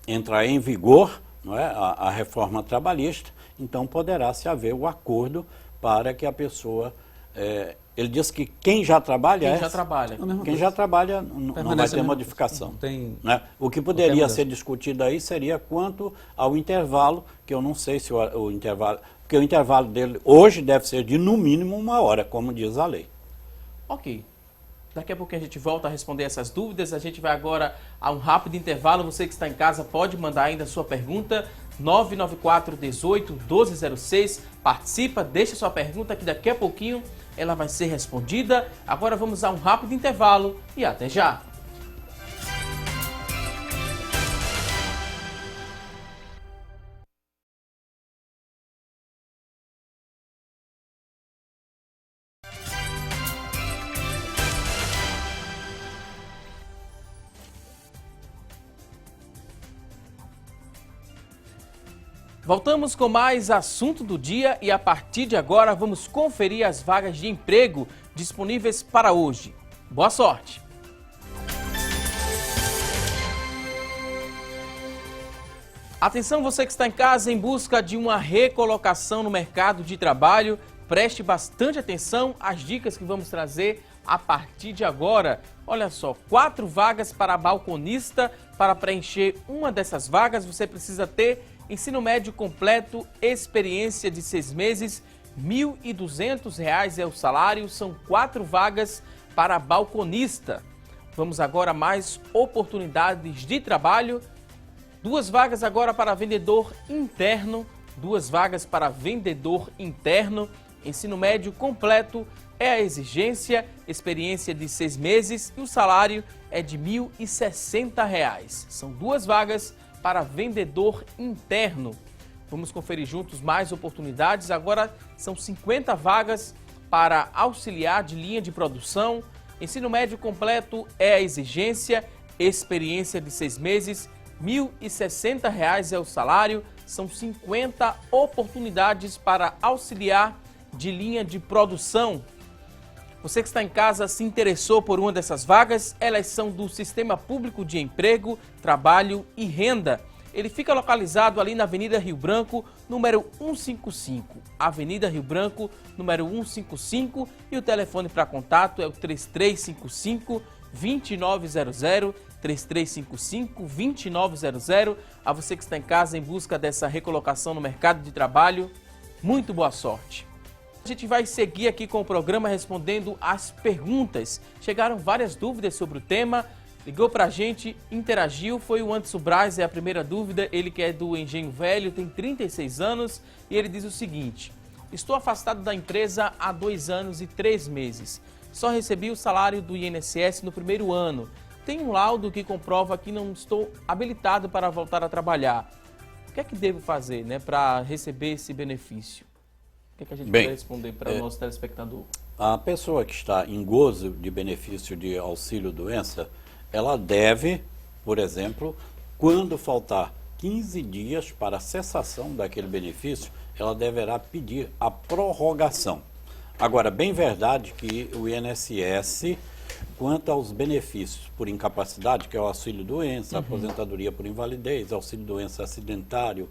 Speaker 4: entrar em vigor, não é, a reforma trabalhista, então poderá-se haver o acordo para que a pessoa... ele diz que quem já trabalha... Quem já trabalha não vai ter modificação. Né? O que poderia ser discutido aí seria quanto ao intervalo, que eu não sei se o intervalo... Porque o intervalo dele hoje deve ser de no mínimo 1 hora, como diz a lei.
Speaker 1: Ok. Daqui a pouco a gente volta a responder essas dúvidas. A gente vai agora a um rápido intervalo. Você que está em casa pode mandar ainda a sua pergunta. 994 18 1206. Participa, deixa sua pergunta que daqui a pouquinho ela vai ser respondida. Agora vamos a um rápido intervalo e até já. Voltamos com mais assunto do dia e a partir de agora vamos conferir as vagas de emprego disponíveis para hoje. Boa sorte! Atenção, você que está em casa em busca de uma recolocação no mercado de trabalho, preste bastante atenção às dicas que vamos trazer a partir de agora. Olha só, 4 vagas para balconista. Para preencher uma dessas vagas, você precisa ter ensino médio completo, experiência de 6 meses, R$ 1.200 é o salário, são 4 vagas para balconista. Vamos agora a mais oportunidades de trabalho. 2 vagas agora para vendedor interno, 2 vagas para vendedor interno, ensino médio completo é a exigência, experiência de 6 meses e o salário é de R$ 1.060. São 2 vagas para vendedor interno. Vamos conferir juntos mais oportunidades. Agora são 50 vagas para auxiliar de linha de produção, ensino médio completo é a exigência, experiência de 6 meses, R$ 1.060 é o salário, são 50 oportunidades para auxiliar de linha de produção. Você que está em casa se interessou por uma dessas vagas, elas são do Sistema Público de Emprego, Trabalho e Renda. Ele fica localizado ali na Avenida Rio Branco, número 155. Avenida Rio Branco, número 155, e o telefone para contato é o 3355-2900, 3355-2900. A você que está em casa em busca dessa recolocação no mercado de trabalho, muito boa sorte. A gente vai seguir aqui com o programa respondendo as perguntas. Chegaram várias dúvidas sobre o tema. Ligou pra gente, interagiu, foi o Anderson Braz, é a primeira dúvida. Ele que é do Engenho Velho, tem 36 anos e ele diz o seguinte: estou afastado da empresa há 2 anos e 3 meses. Só recebi o salário do INSS no primeiro ano. Tem um laudo que comprova que não estou habilitado para voltar a trabalhar. O que é que devo fazer, para receber esse benefício? O que é que a gente pode responder para o nosso telespectador?
Speaker 4: A pessoa que está em gozo de benefício de auxílio-doença, ela deve, por exemplo, quando faltar 15 dias para a cessação daquele benefício, ela deverá pedir a prorrogação. Agora, bem verdade que o INSS, quanto aos benefícios por incapacidade, que é o auxílio-doença, aposentadoria por invalidez, auxílio-doença acidentário,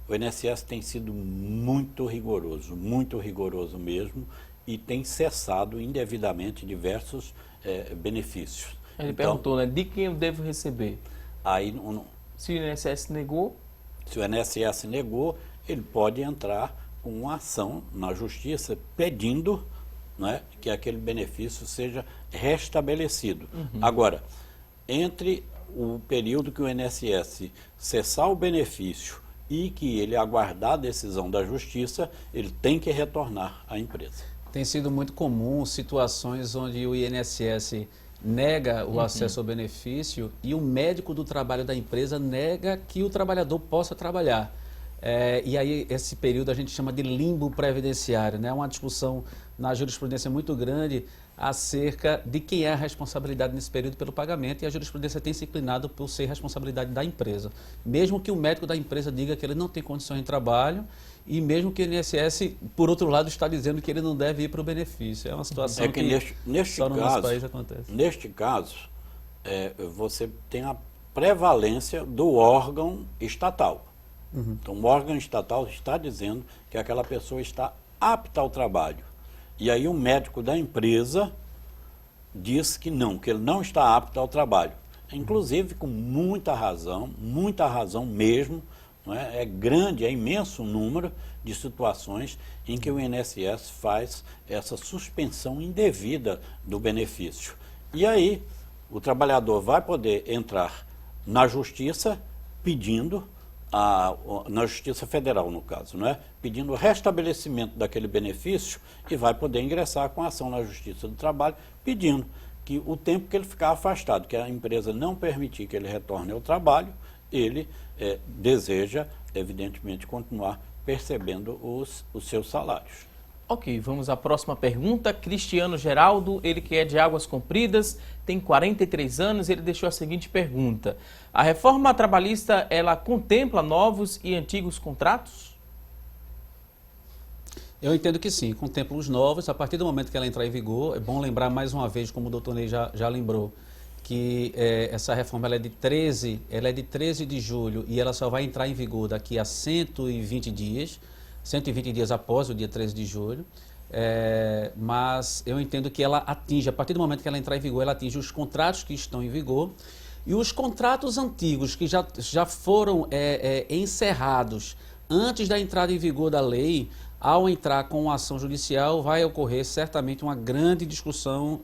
Speaker 4: o INSS tem sido muito rigoroso mesmo, e tem cessado indevidamente diversos benefícios.
Speaker 1: Ele perguntou, de quem eu devo receber?
Speaker 4: Aí,
Speaker 1: se o INSS negou?
Speaker 4: Se o INSS negou, ele pode entrar com uma ação na justiça pedindo, que aquele benefício seja restabelecido. Agora, entre o período que o INSS cessar o benefício e que ele aguardar a decisão da justiça, ele tem que retornar à empresa.
Speaker 5: Tem sido muito comum situações onde o INSS nega o acesso ao benefício e o médico do trabalho da empresa nega que o trabalhador possa trabalhar. E aí esse período a gente chama de limbo previdenciário, né? Uma discussão na jurisprudência muito grande acerca de quem é a responsabilidade nesse período pelo pagamento, e a jurisprudência tem se inclinado por ser responsabilidade da empresa. Mesmo que o médico da empresa diga que ele não tem condições de trabalho, e mesmo que o INSS, por outro lado, está dizendo que ele não deve ir para o benefício. É uma situação que só no nosso país acontece.
Speaker 4: Neste caso, você tem a prevalência do órgão estatal. Então, o órgão estatal está dizendo que aquela pessoa está apta ao trabalho. E aí o médico da empresa diz que não, que ele não está apto ao trabalho. Inclusive com muita razão mesmo, é grande, é imenso o número de situações em que o INSS faz essa suspensão indevida do benefício. E aí o trabalhador vai poder entrar na justiça pedindo, na Justiça Federal, no caso, pedindo o restabelecimento daquele benefício, e vai poder ingressar com ação na Justiça do Trabalho, pedindo que o tempo que ele ficar afastado, que a empresa não permitir que ele retorne ao trabalho, ele deseja, evidentemente, continuar percebendo os seus salários.
Speaker 1: Ok, vamos à próxima pergunta. Cristiano Geraldo, ele que é de Águas Compridas, tem 43 anos, ele deixou a seguinte pergunta: a reforma trabalhista, ela contempla novos e antigos contratos?
Speaker 5: Eu entendo que sim, contempla os novos. A partir do momento que ela entrar em vigor, é bom lembrar mais uma vez, como o doutor Ney já lembrou, que essa reforma ela é de 13 de julho e ela só vai entrar em vigor daqui a 120 dias após o dia 13 de julho. Mas eu entendo que ela atinge, a partir do momento que ela entrar em vigor, ela atinge os contratos que estão em vigor e os contratos antigos que já foram encerrados antes da entrada em vigor da lei. Ao entrar com a ação judicial, vai ocorrer certamente uma grande discussão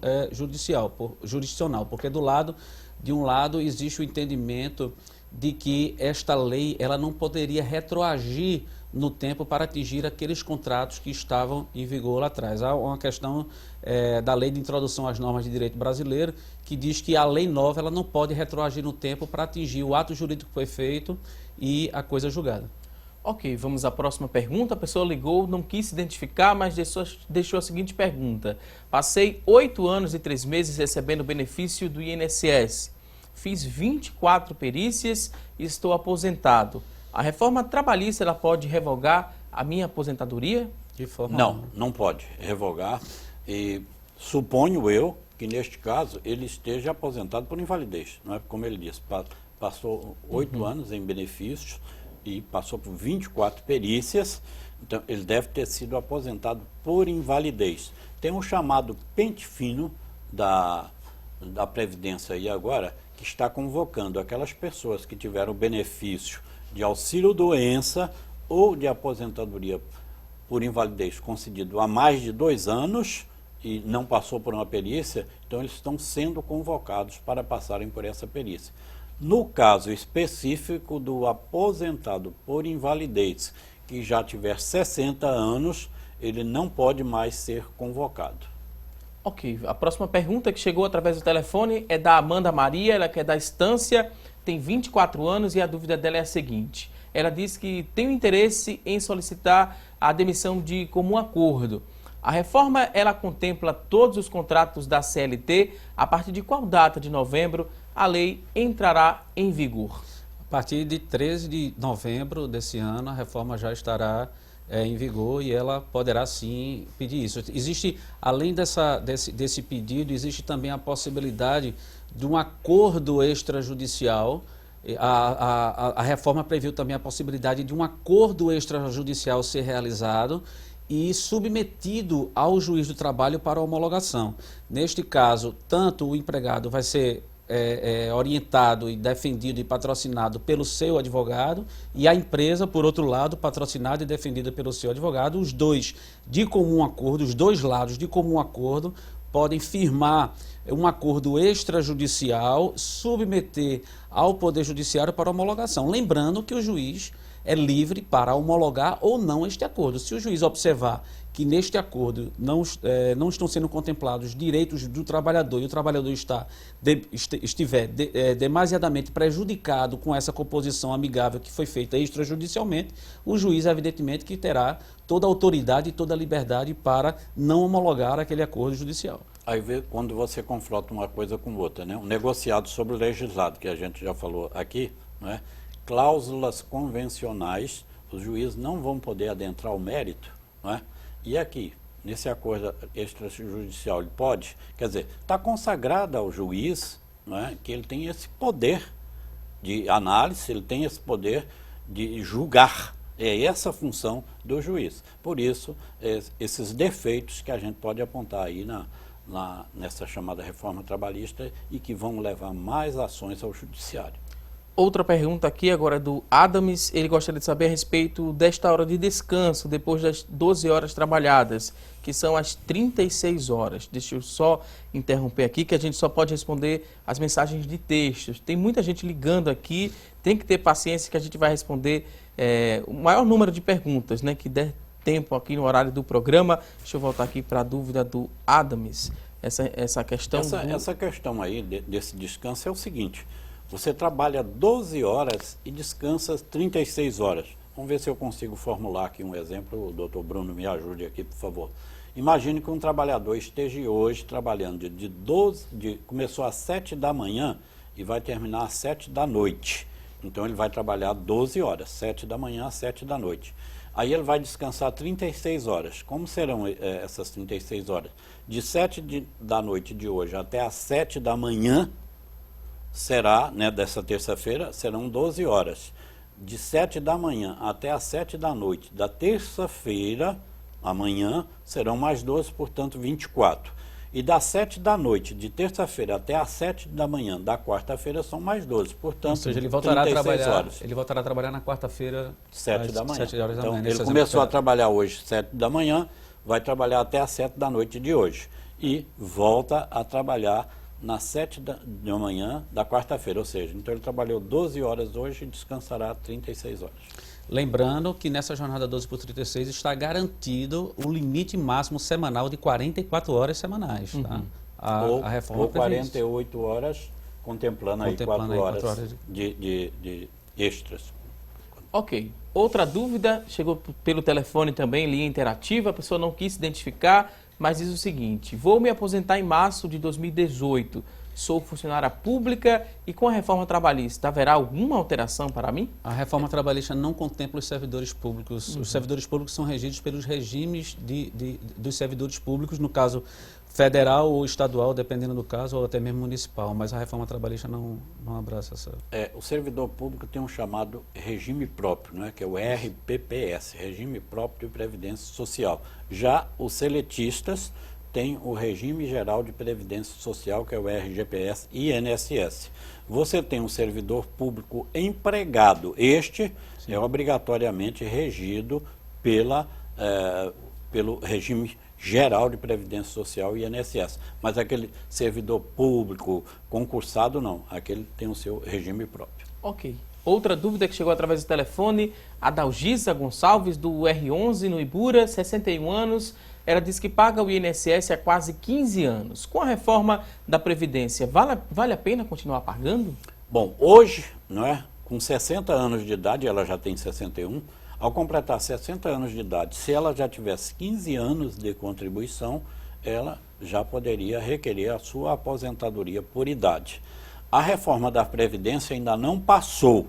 Speaker 5: jurisdicional, porque de um lado existe o entendimento de que esta lei ela não poderia retroagir no tempo para atingir aqueles contratos que estavam em vigor lá atrás. Há uma questão da lei de introdução às normas de direito brasileiro que diz que a lei nova ela não pode retroagir no tempo para atingir o ato jurídico que foi feito e a coisa julgada.
Speaker 1: Ok, vamos à próxima pergunta. A pessoa ligou, não quis se identificar, mas deixou a seguinte pergunta. Passei 8 anos e 3 meses recebendo benefício do INSS. Fiz 24 perícias e estou aposentado. A reforma trabalhista ela pode revogar a minha aposentadoria?
Speaker 5: De forma
Speaker 4: não pode revogar. E suponho eu que neste caso ele esteja aposentado por invalidez. Não é como ele disse, passou 8 anos em benefícios e passou por 24 perícias, então ele deve ter sido aposentado por invalidez. Tem um chamado pente fino da Previdência aí agora, que está convocando aquelas pessoas que tiveram benefício de auxílio-doença ou de aposentadoria por invalidez concedido há mais de 2 anos e não passou por uma perícia, então eles estão sendo convocados para passarem por essa perícia. No caso específico do aposentado por invalidez, que já tiver 60 anos, ele não pode mais ser convocado.
Speaker 1: Ok, a próxima pergunta que chegou através do telefone é da Amanda Maria, ela que é da Estância, tem 24 anos e a dúvida dela é a seguinte. Ela diz que tem um interesse em solicitar a demissão de comum acordo. A reforma, ela contempla todos os contratos da CLT. A partir de qual data de novembro a lei entrará em vigor?
Speaker 5: A partir de 13 de novembro desse ano, a reforma já estará em vigor e ela poderá sim pedir isso. Existe, além desse pedido, existe também a possibilidade de um acordo extrajudicial. A reforma previu também a possibilidade de um acordo extrajudicial ser realizado e submetido ao juiz do trabalho para homologação. Neste caso, tanto o empregado vai ser orientado e defendido e patrocinado pelo seu advogado e a empresa, por outro lado, patrocinada e defendida pelo seu advogado. Os dois de comum acordo, os dois lados de comum acordo podem firmar um acordo extrajudicial, submeter ao Poder Judiciário para homologação. Lembrando que o juiz é livre para homologar ou não este acordo. Se o juiz observar que neste acordo não estão sendo contemplados direitos do trabalhador e o trabalhador estiver demasiadamente prejudicado com essa composição amigável que foi feita extrajudicialmente, o juiz, evidentemente, que terá toda a autoridade e toda a liberdade para não homologar aquele acordo judicial.
Speaker 4: Aí vê quando você confronta uma coisa com outra, né? Um negociado sobre o legislado, que a gente já falou aqui, né? Cláusulas convencionais, os juízes não vão poder adentrar o mérito, não é? E aqui, nesse acordo extrajudicial, ele pode, quer dizer, está consagrado ao juiz, não é, que ele tem esse poder de análise, ele tem esse poder de julgar. É essa a função do juiz. Por isso, esses defeitos que a gente pode apontar aí nessa chamada reforma trabalhista e que vão levar mais ações ao judiciário.
Speaker 1: Outra pergunta aqui agora é do Adams, ele gostaria de saber a respeito desta hora de descanso, depois das 12 horas trabalhadas, que são as 36 horas. Deixa eu só interromper aqui, que a gente só pode responder as mensagens de textos. Tem muita gente ligando aqui, tem que ter paciência que a gente vai responder o maior número de perguntas, né, que der tempo aqui no horário do programa. Deixa eu voltar aqui para a dúvida do Adams, essa questão...
Speaker 4: Essa questão aí desse descanso é o seguinte... Você trabalha 12 horas e descansa 36 horas. Vamos ver se eu consigo formular aqui um exemplo. O doutor Bruno me ajude aqui, por favor. Imagine que um trabalhador esteja hoje trabalhando começou às 7 da manhã e vai terminar às 7 da noite. Então ele vai trabalhar 12 horas, 7 da manhã às 7 da noite. Aí ele vai descansar 36 horas. Como serão essas 36 horas? De 7 da noite de hoje até às 7 da manhã, será, né, dessa terça-feira, serão 12 horas. De 7 da manhã até as 7 da noite da terça-feira, amanhã, serão mais 12, portanto 24. E das 7 da noite de terça-feira até as 7 da manhã da quarta-feira são mais 12, portanto,
Speaker 5: Ou seja, ele voltará
Speaker 4: 36 horas.
Speaker 5: Ele voltará a trabalhar na quarta-feira,
Speaker 4: 7 da manhã.
Speaker 5: 7 horas da
Speaker 4: Então,
Speaker 5: manhã.
Speaker 4: ele começou a trabalhar hoje 7 da manhã, vai trabalhar até as 7 da noite de hoje. E volta a trabalhar nas 7 da manhã da quarta-feira, ou seja, então ele trabalhou 12 horas hoje e descansará 36 horas.
Speaker 5: Lembrando que nessa jornada 12 por 36 está garantido o limite máximo semanal de 44 horas semanais. Tá? A reforma
Speaker 4: ou
Speaker 5: prevê isso.
Speaker 4: 48 horas, contemplando aí 4 horas de extras.
Speaker 1: Ok. Outra dúvida, chegou pelo telefone também, linha interativa, a pessoa não quis se identificar, mas diz o seguinte: vou me aposentar em março de 2018, sou funcionária pública e com a reforma trabalhista, haverá alguma alteração para mim?
Speaker 5: A reforma trabalhista não contempla os servidores públicos. Os servidores públicos são regidos pelos regimes dos servidores públicos, no caso federal ou estadual, dependendo do caso, ou até mesmo municipal, mas a reforma trabalhista não abraça essa...
Speaker 4: O servidor público tem um chamado regime próprio, né, que é o RPPS, Regime Próprio de Previdência Social. Já os seletistas têm o Regime Geral de Previdência Social, que é o RGPS e INSS. Você tem um servidor público empregado, este é obrigatoriamente regido pelo regime geral de Previdência Social e INSS. Mas aquele servidor público concursado, não. Aquele tem o seu regime próprio.
Speaker 1: Ok. Outra dúvida que chegou através do telefone, a Dalgisa Gonçalves, do R11 no Ibura, 61 anos. Ela diz que paga o INSS há quase 15 anos. Com a reforma da Previdência, vale a pena continuar pagando?
Speaker 4: Bom, hoje, não é, com 60 anos de idade, ela já tem 61, ao completar 60 anos de idade, se ela já tivesse 15 anos de contribuição, ela já poderia requerer a sua aposentadoria por idade. A reforma da Previdência ainda não passou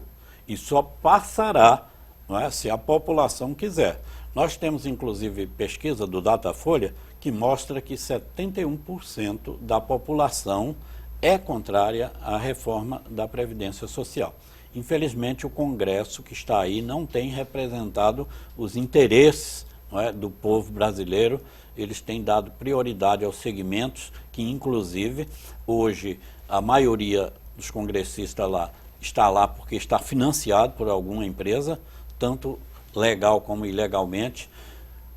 Speaker 4: e só passará, não é, se a população quiser. Nós temos, inclusive, pesquisa do Datafolha que mostra que 71% da população é contrária à reforma da Previdência Social. Infelizmente, o Congresso que está aí não tem representado os interesses, não é, do povo brasileiro. Eles têm dado prioridade aos segmentos que, inclusive, hoje a maioria dos congressistas lá está lá porque está financiado por alguma empresa, tanto legal como ilegalmente.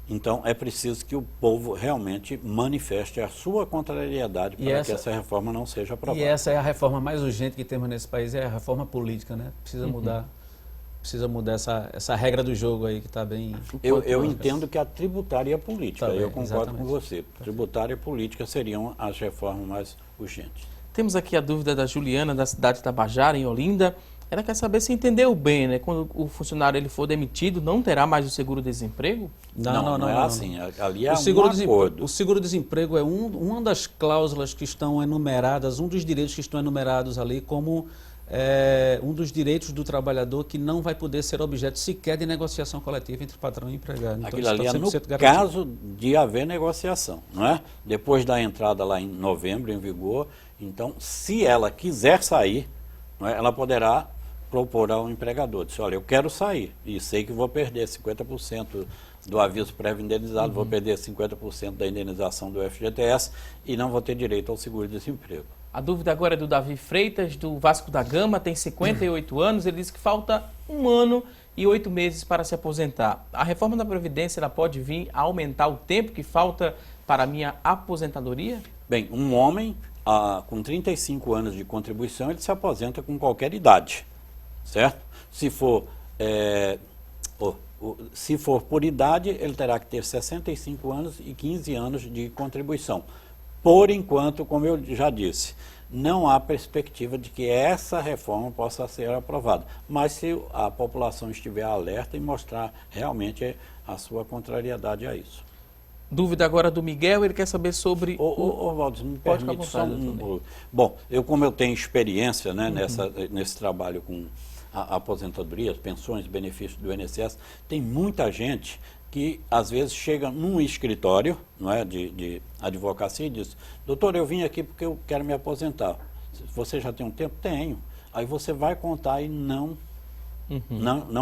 Speaker 4: Então, é preciso que o povo realmente manifeste a sua contrariedade para que essa reforma não seja aprovada.
Speaker 5: E essa é a reforma mais urgente que temos nesse país, é a reforma política, né? Precisa mudar essa regra do jogo aí que está bem...
Speaker 4: Eu entendo que a tributária e a política, eu concordo
Speaker 5: exatamente
Speaker 4: com você. Tributária e política seriam as reformas mais urgentes.
Speaker 1: Temos aqui a dúvida da Juliana, da cidade de Tabajara, em Olinda. Ela quer saber se entendeu bem, né? Quando o funcionário ele for demitido, não terá mais o seguro-desemprego?
Speaker 4: Não é assim. Ali é um acordo.
Speaker 5: O seguro-desemprego é uma das cláusulas que estão enumeradas, um dos direitos que estão enumerados ali como um dos direitos do trabalhador que não vai poder ser objeto sequer de negociação coletiva entre patrão e empregado. Então,
Speaker 4: aquilo ali é no caso de haver negociação, não é? Depois da entrada lá em novembro em vigor, então, se ela quiser sair, não é, ela poderá propor ao empregador, dizer, olha, eu quero sair e sei que vou perder 50% do aviso prévio indenizado, vou perder 50% da indenização do FGTS e não vou ter direito ao seguro-desemprego.
Speaker 1: A dúvida agora é do Davi Freitas, do Vasco da Gama, tem 58 anos, ele diz que falta 1 ano e 8 meses para se aposentar. A reforma da Previdência ela pode vir a aumentar o tempo que falta para a minha aposentadoria?
Speaker 4: Bem, um homem com 35 anos de contribuição, ele se aposenta com qualquer idade, certo? Se for por idade, ele terá que ter 65 anos e 15 anos de contribuição. Por enquanto, como eu já disse, não há perspectiva de que essa reforma possa ser aprovada. Mas se a população estiver alerta e mostrar realmente a sua contrariedade a isso.
Speaker 1: Dúvida agora do Miguel, ele quer saber sobre...
Speaker 4: Valdes, me permite só Bom, como eu tenho experiência, né, nesse trabalho com a aposentadoria, as pensões, benefícios do INSS, tem muita gente que às vezes chega num escritório, não é, de advocacia e diz, doutor, eu vim aqui porque eu quero me aposentar. Você já tem um tempo? Tenho. Aí você vai contar e não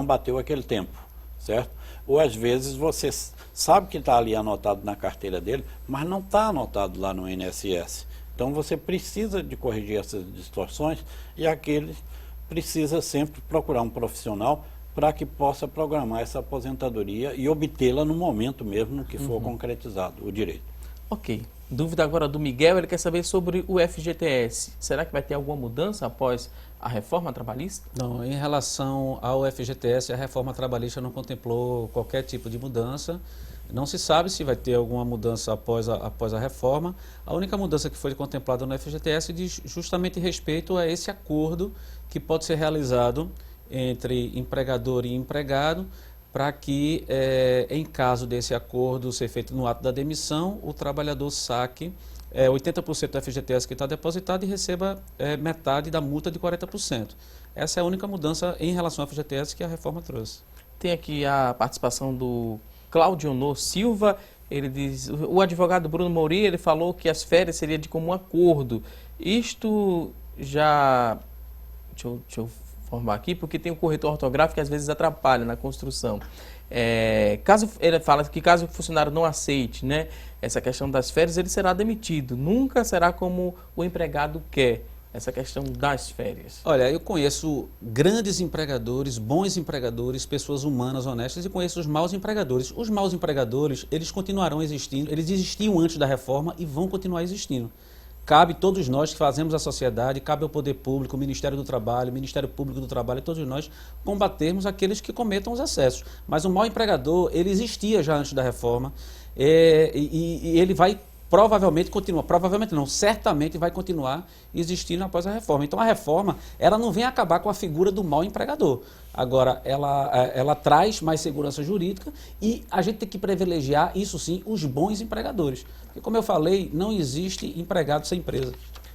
Speaker 4: bateu aquele tempo, certo? Ou às vezes você sabe que está ali anotado na carteira dele, mas não está anotado lá no INSS. Então você precisa de corrigir essas distorções e aquele precisa sempre procurar um profissional para que possa programar essa aposentadoria e obtê-la no momento mesmo que for concretizado o direito.
Speaker 1: Ok. Dúvida agora do Miguel, ele quer saber sobre o FGTS. Será que vai ter alguma mudança após a reforma trabalhista?
Speaker 5: Não, em relação ao FGTS, a reforma trabalhista não contemplou qualquer tipo de mudança. Não se sabe se vai ter alguma mudança após a reforma. A única mudança que foi contemplada no FGTS diz justamente respeito a esse acordo que pode ser realizado entre empregador e empregado, para que, em caso desse acordo ser feito no ato da demissão, o trabalhador saque 80% do FGTS que está depositado e receba metade da multa de 40%. Essa é a única mudança em relação ao FGTS que a reforma trouxe.
Speaker 1: Tem aqui a participação do Claudionor Silva. Ele diz, o advogado Bruno Mouri, ele falou que as férias seria de comum acordo. Isto já... Deixa eu formar aqui, porque tem o corretor ortográfico que às vezes atrapalha na construção. Ele fala que caso o funcionário não aceite, né, essa questão das férias, ele será demitido. Nunca será como o empregado quer, essa questão das férias.
Speaker 5: Olha, eu conheço grandes empregadores, bons empregadores, pessoas humanas, honestas, e conheço os maus empregadores. Os maus empregadores, eles continuarão existindo, eles existiam antes da reforma e vão continuar existindo. Cabe todos nós que fazemos a sociedade, cabe ao poder público, o Ministério do Trabalho, o Ministério Público do Trabalho, todos nós combatermos aqueles que cometam os excessos. Mas o mau empregador, ele existia já antes da reforma e ele vai provavelmente continuar, provavelmente não, certamente vai continuar existindo após a reforma. Então a reforma, ela não vem acabar com a figura do mau empregador. Agora, ela traz mais segurança jurídica e a gente tem que privilegiar, isso sim, os bons empregadores. Porque, como eu falei, não existe empregado sem empresa.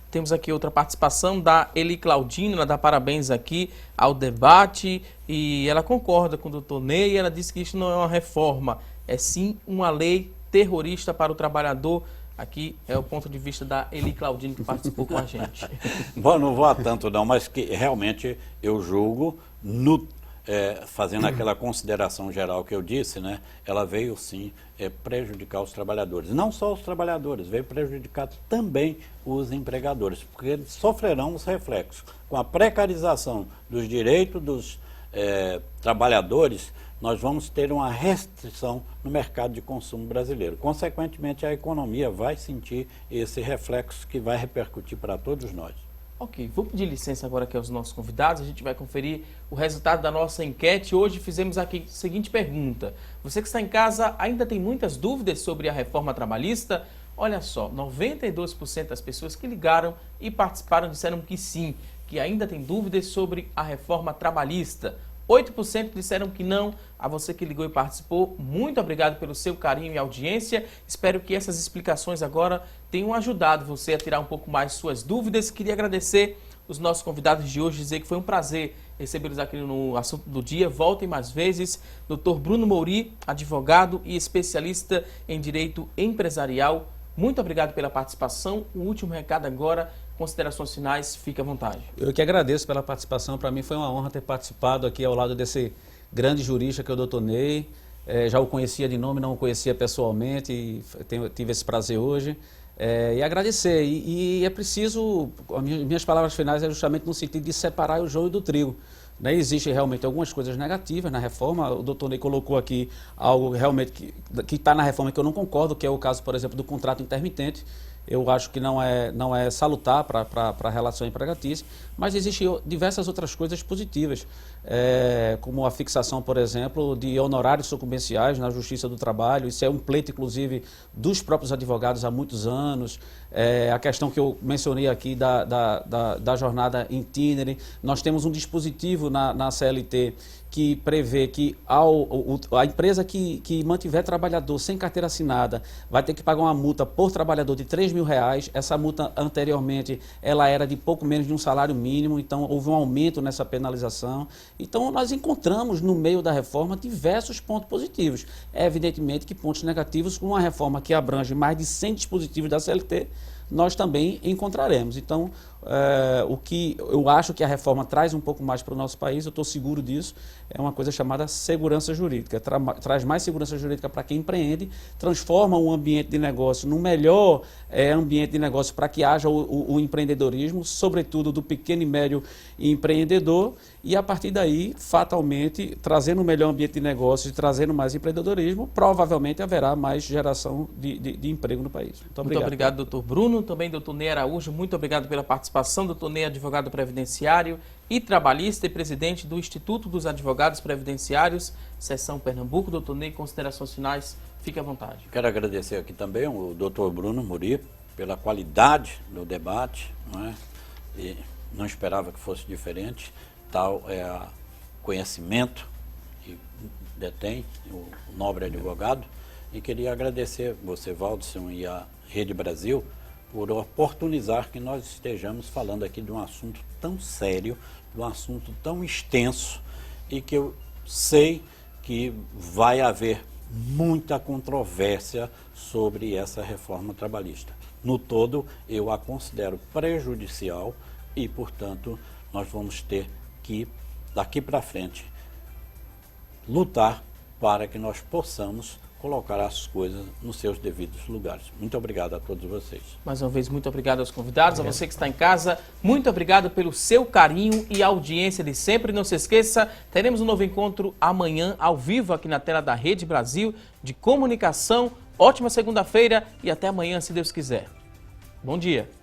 Speaker 1: Temos aqui outra participação da Eli Claudino, ela dá parabéns aqui ao debate e ela concorda com o doutor Ney, ela disse que isso não é uma reforma, é sim uma lei terrorista para o trabalhador. Aqui é o ponto de vista da Eli Claudino, que participou com a gente.
Speaker 4: Bom, não vou a tanto não, mas que realmente eu julgo, fazendo aquela consideração geral que eu disse, né, ela veio sim prejudicar os trabalhadores. Não só os trabalhadores, veio prejudicar também os empregadores, porque eles sofrerão os reflexos. Com a precarização dos direitos dos trabalhadores, nós vamos ter uma restrição no mercado de consumo brasileiro. Consequentemente, a economia vai sentir esse reflexo que vai repercutir para todos nós.
Speaker 1: Ok, vou pedir licença agora aqui aos nossos convidados, a gente vai conferir o resultado da nossa enquete. Hoje fizemos aqui a seguinte pergunta: você que está em casa ainda tem muitas dúvidas sobre a reforma trabalhista? Olha só, 92% das pessoas que ligaram e participaram disseram que sim, que ainda tem dúvidas sobre a reforma trabalhista. 8% disseram que não. A você que ligou e participou, muito obrigado pelo seu carinho e audiência. Espero que essas explicações agora tenham ajudado você a tirar um pouco mais suas dúvidas. Queria agradecer os nossos convidados de hoje, dizer que foi um prazer recebê-los aqui no Assunto do Dia. Voltem mais vezes. Dr. Bruno Mouri, advogado e especialista em direito empresarial. Muito obrigado pela participação. O último recado agora, considerações finais, fique à vontade.
Speaker 5: Eu que agradeço pela participação. Para mim foi uma honra ter participado aqui ao lado desse grande jurista que é o doutor Ney. Já o conhecia de nome, não o conhecia pessoalmente e tive esse prazer hoje. E agradecer. E é preciso, minhas palavras finais é justamente no sentido de separar o joio do trigo. Né? Existem realmente algumas coisas negativas na reforma. O doutor Ney colocou aqui algo realmente que está na reforma que eu não concordo, que é o caso, por exemplo, do contrato intermitente. Eu acho que não é salutar para a relação empregatícia, mas existem diversas outras coisas positivas, como a fixação, por exemplo, de honorários sucumbenciais na Justiça do Trabalho. Isso é um pleito, inclusive, dos próprios advogados há muitos anos. A questão que eu mencionei aqui da jornada itinerante. Nós temos um dispositivo na CLT que prevê que a empresa que mantiver trabalhador sem carteira assinada vai ter que pagar uma multa por trabalhador de R$3.000. Essa multa anteriormente ela era de pouco menos de um salário mínimo, então houve um aumento nessa penalização. Então nós encontramos no meio da reforma diversos pontos positivos. É evidentemente que pontos negativos, com uma reforma que abrange mais de 100 dispositivos da CLT, nós também encontraremos. Então, o que eu acho que a reforma traz um pouco mais para o nosso país, eu estou seguro disso, é uma coisa chamada segurança jurídica. Traz mais segurança jurídica para quem empreende, transforma um ambiente de negócio no melhor ambiente de negócio para que haja o empreendedorismo, sobretudo do pequeno e médio empreendedor, e a partir daí, fatalmente, trazendo um melhor ambiente de negócio e trazendo mais empreendedorismo, provavelmente haverá mais geração de emprego no país.
Speaker 1: Muito obrigado, doutor Bruno. Também, doutor Ney Araújo, muito obrigado pela participação. Doutor Ney, advogado previdenciário e trabalhista e presidente do Instituto dos Advogados Previdenciários, Seção Pernambuco. Doutor Ney, considerações finais, fique à vontade.
Speaker 4: Quero agradecer aqui também o doutor Bruno Muri pela qualidade do debate, não é? E não esperava que fosse diferente. Tal é o conhecimento que detém o nobre advogado. E queria agradecer você, Valdson, e a Rede Brasil por oportunizar que nós estejamos falando aqui de um assunto tão sério, de um assunto tão extenso, e que eu sei que vai haver muita controvérsia sobre essa reforma trabalhista. No todo, eu a considero prejudicial e, portanto, nós vamos ter que, daqui para frente, lutar para que nós possamos colocar as coisas nos seus devidos lugares. Muito obrigado a todos vocês.
Speaker 1: Mais uma vez, muito obrigado aos convidados, a você que está em casa, muito obrigado pelo seu carinho e audiência de sempre. Não se esqueça, teremos um novo encontro amanhã, ao vivo, aqui na tela da Rede Brasil de Comunicação. Ótima segunda-feira e até amanhã, se Deus quiser. Bom dia.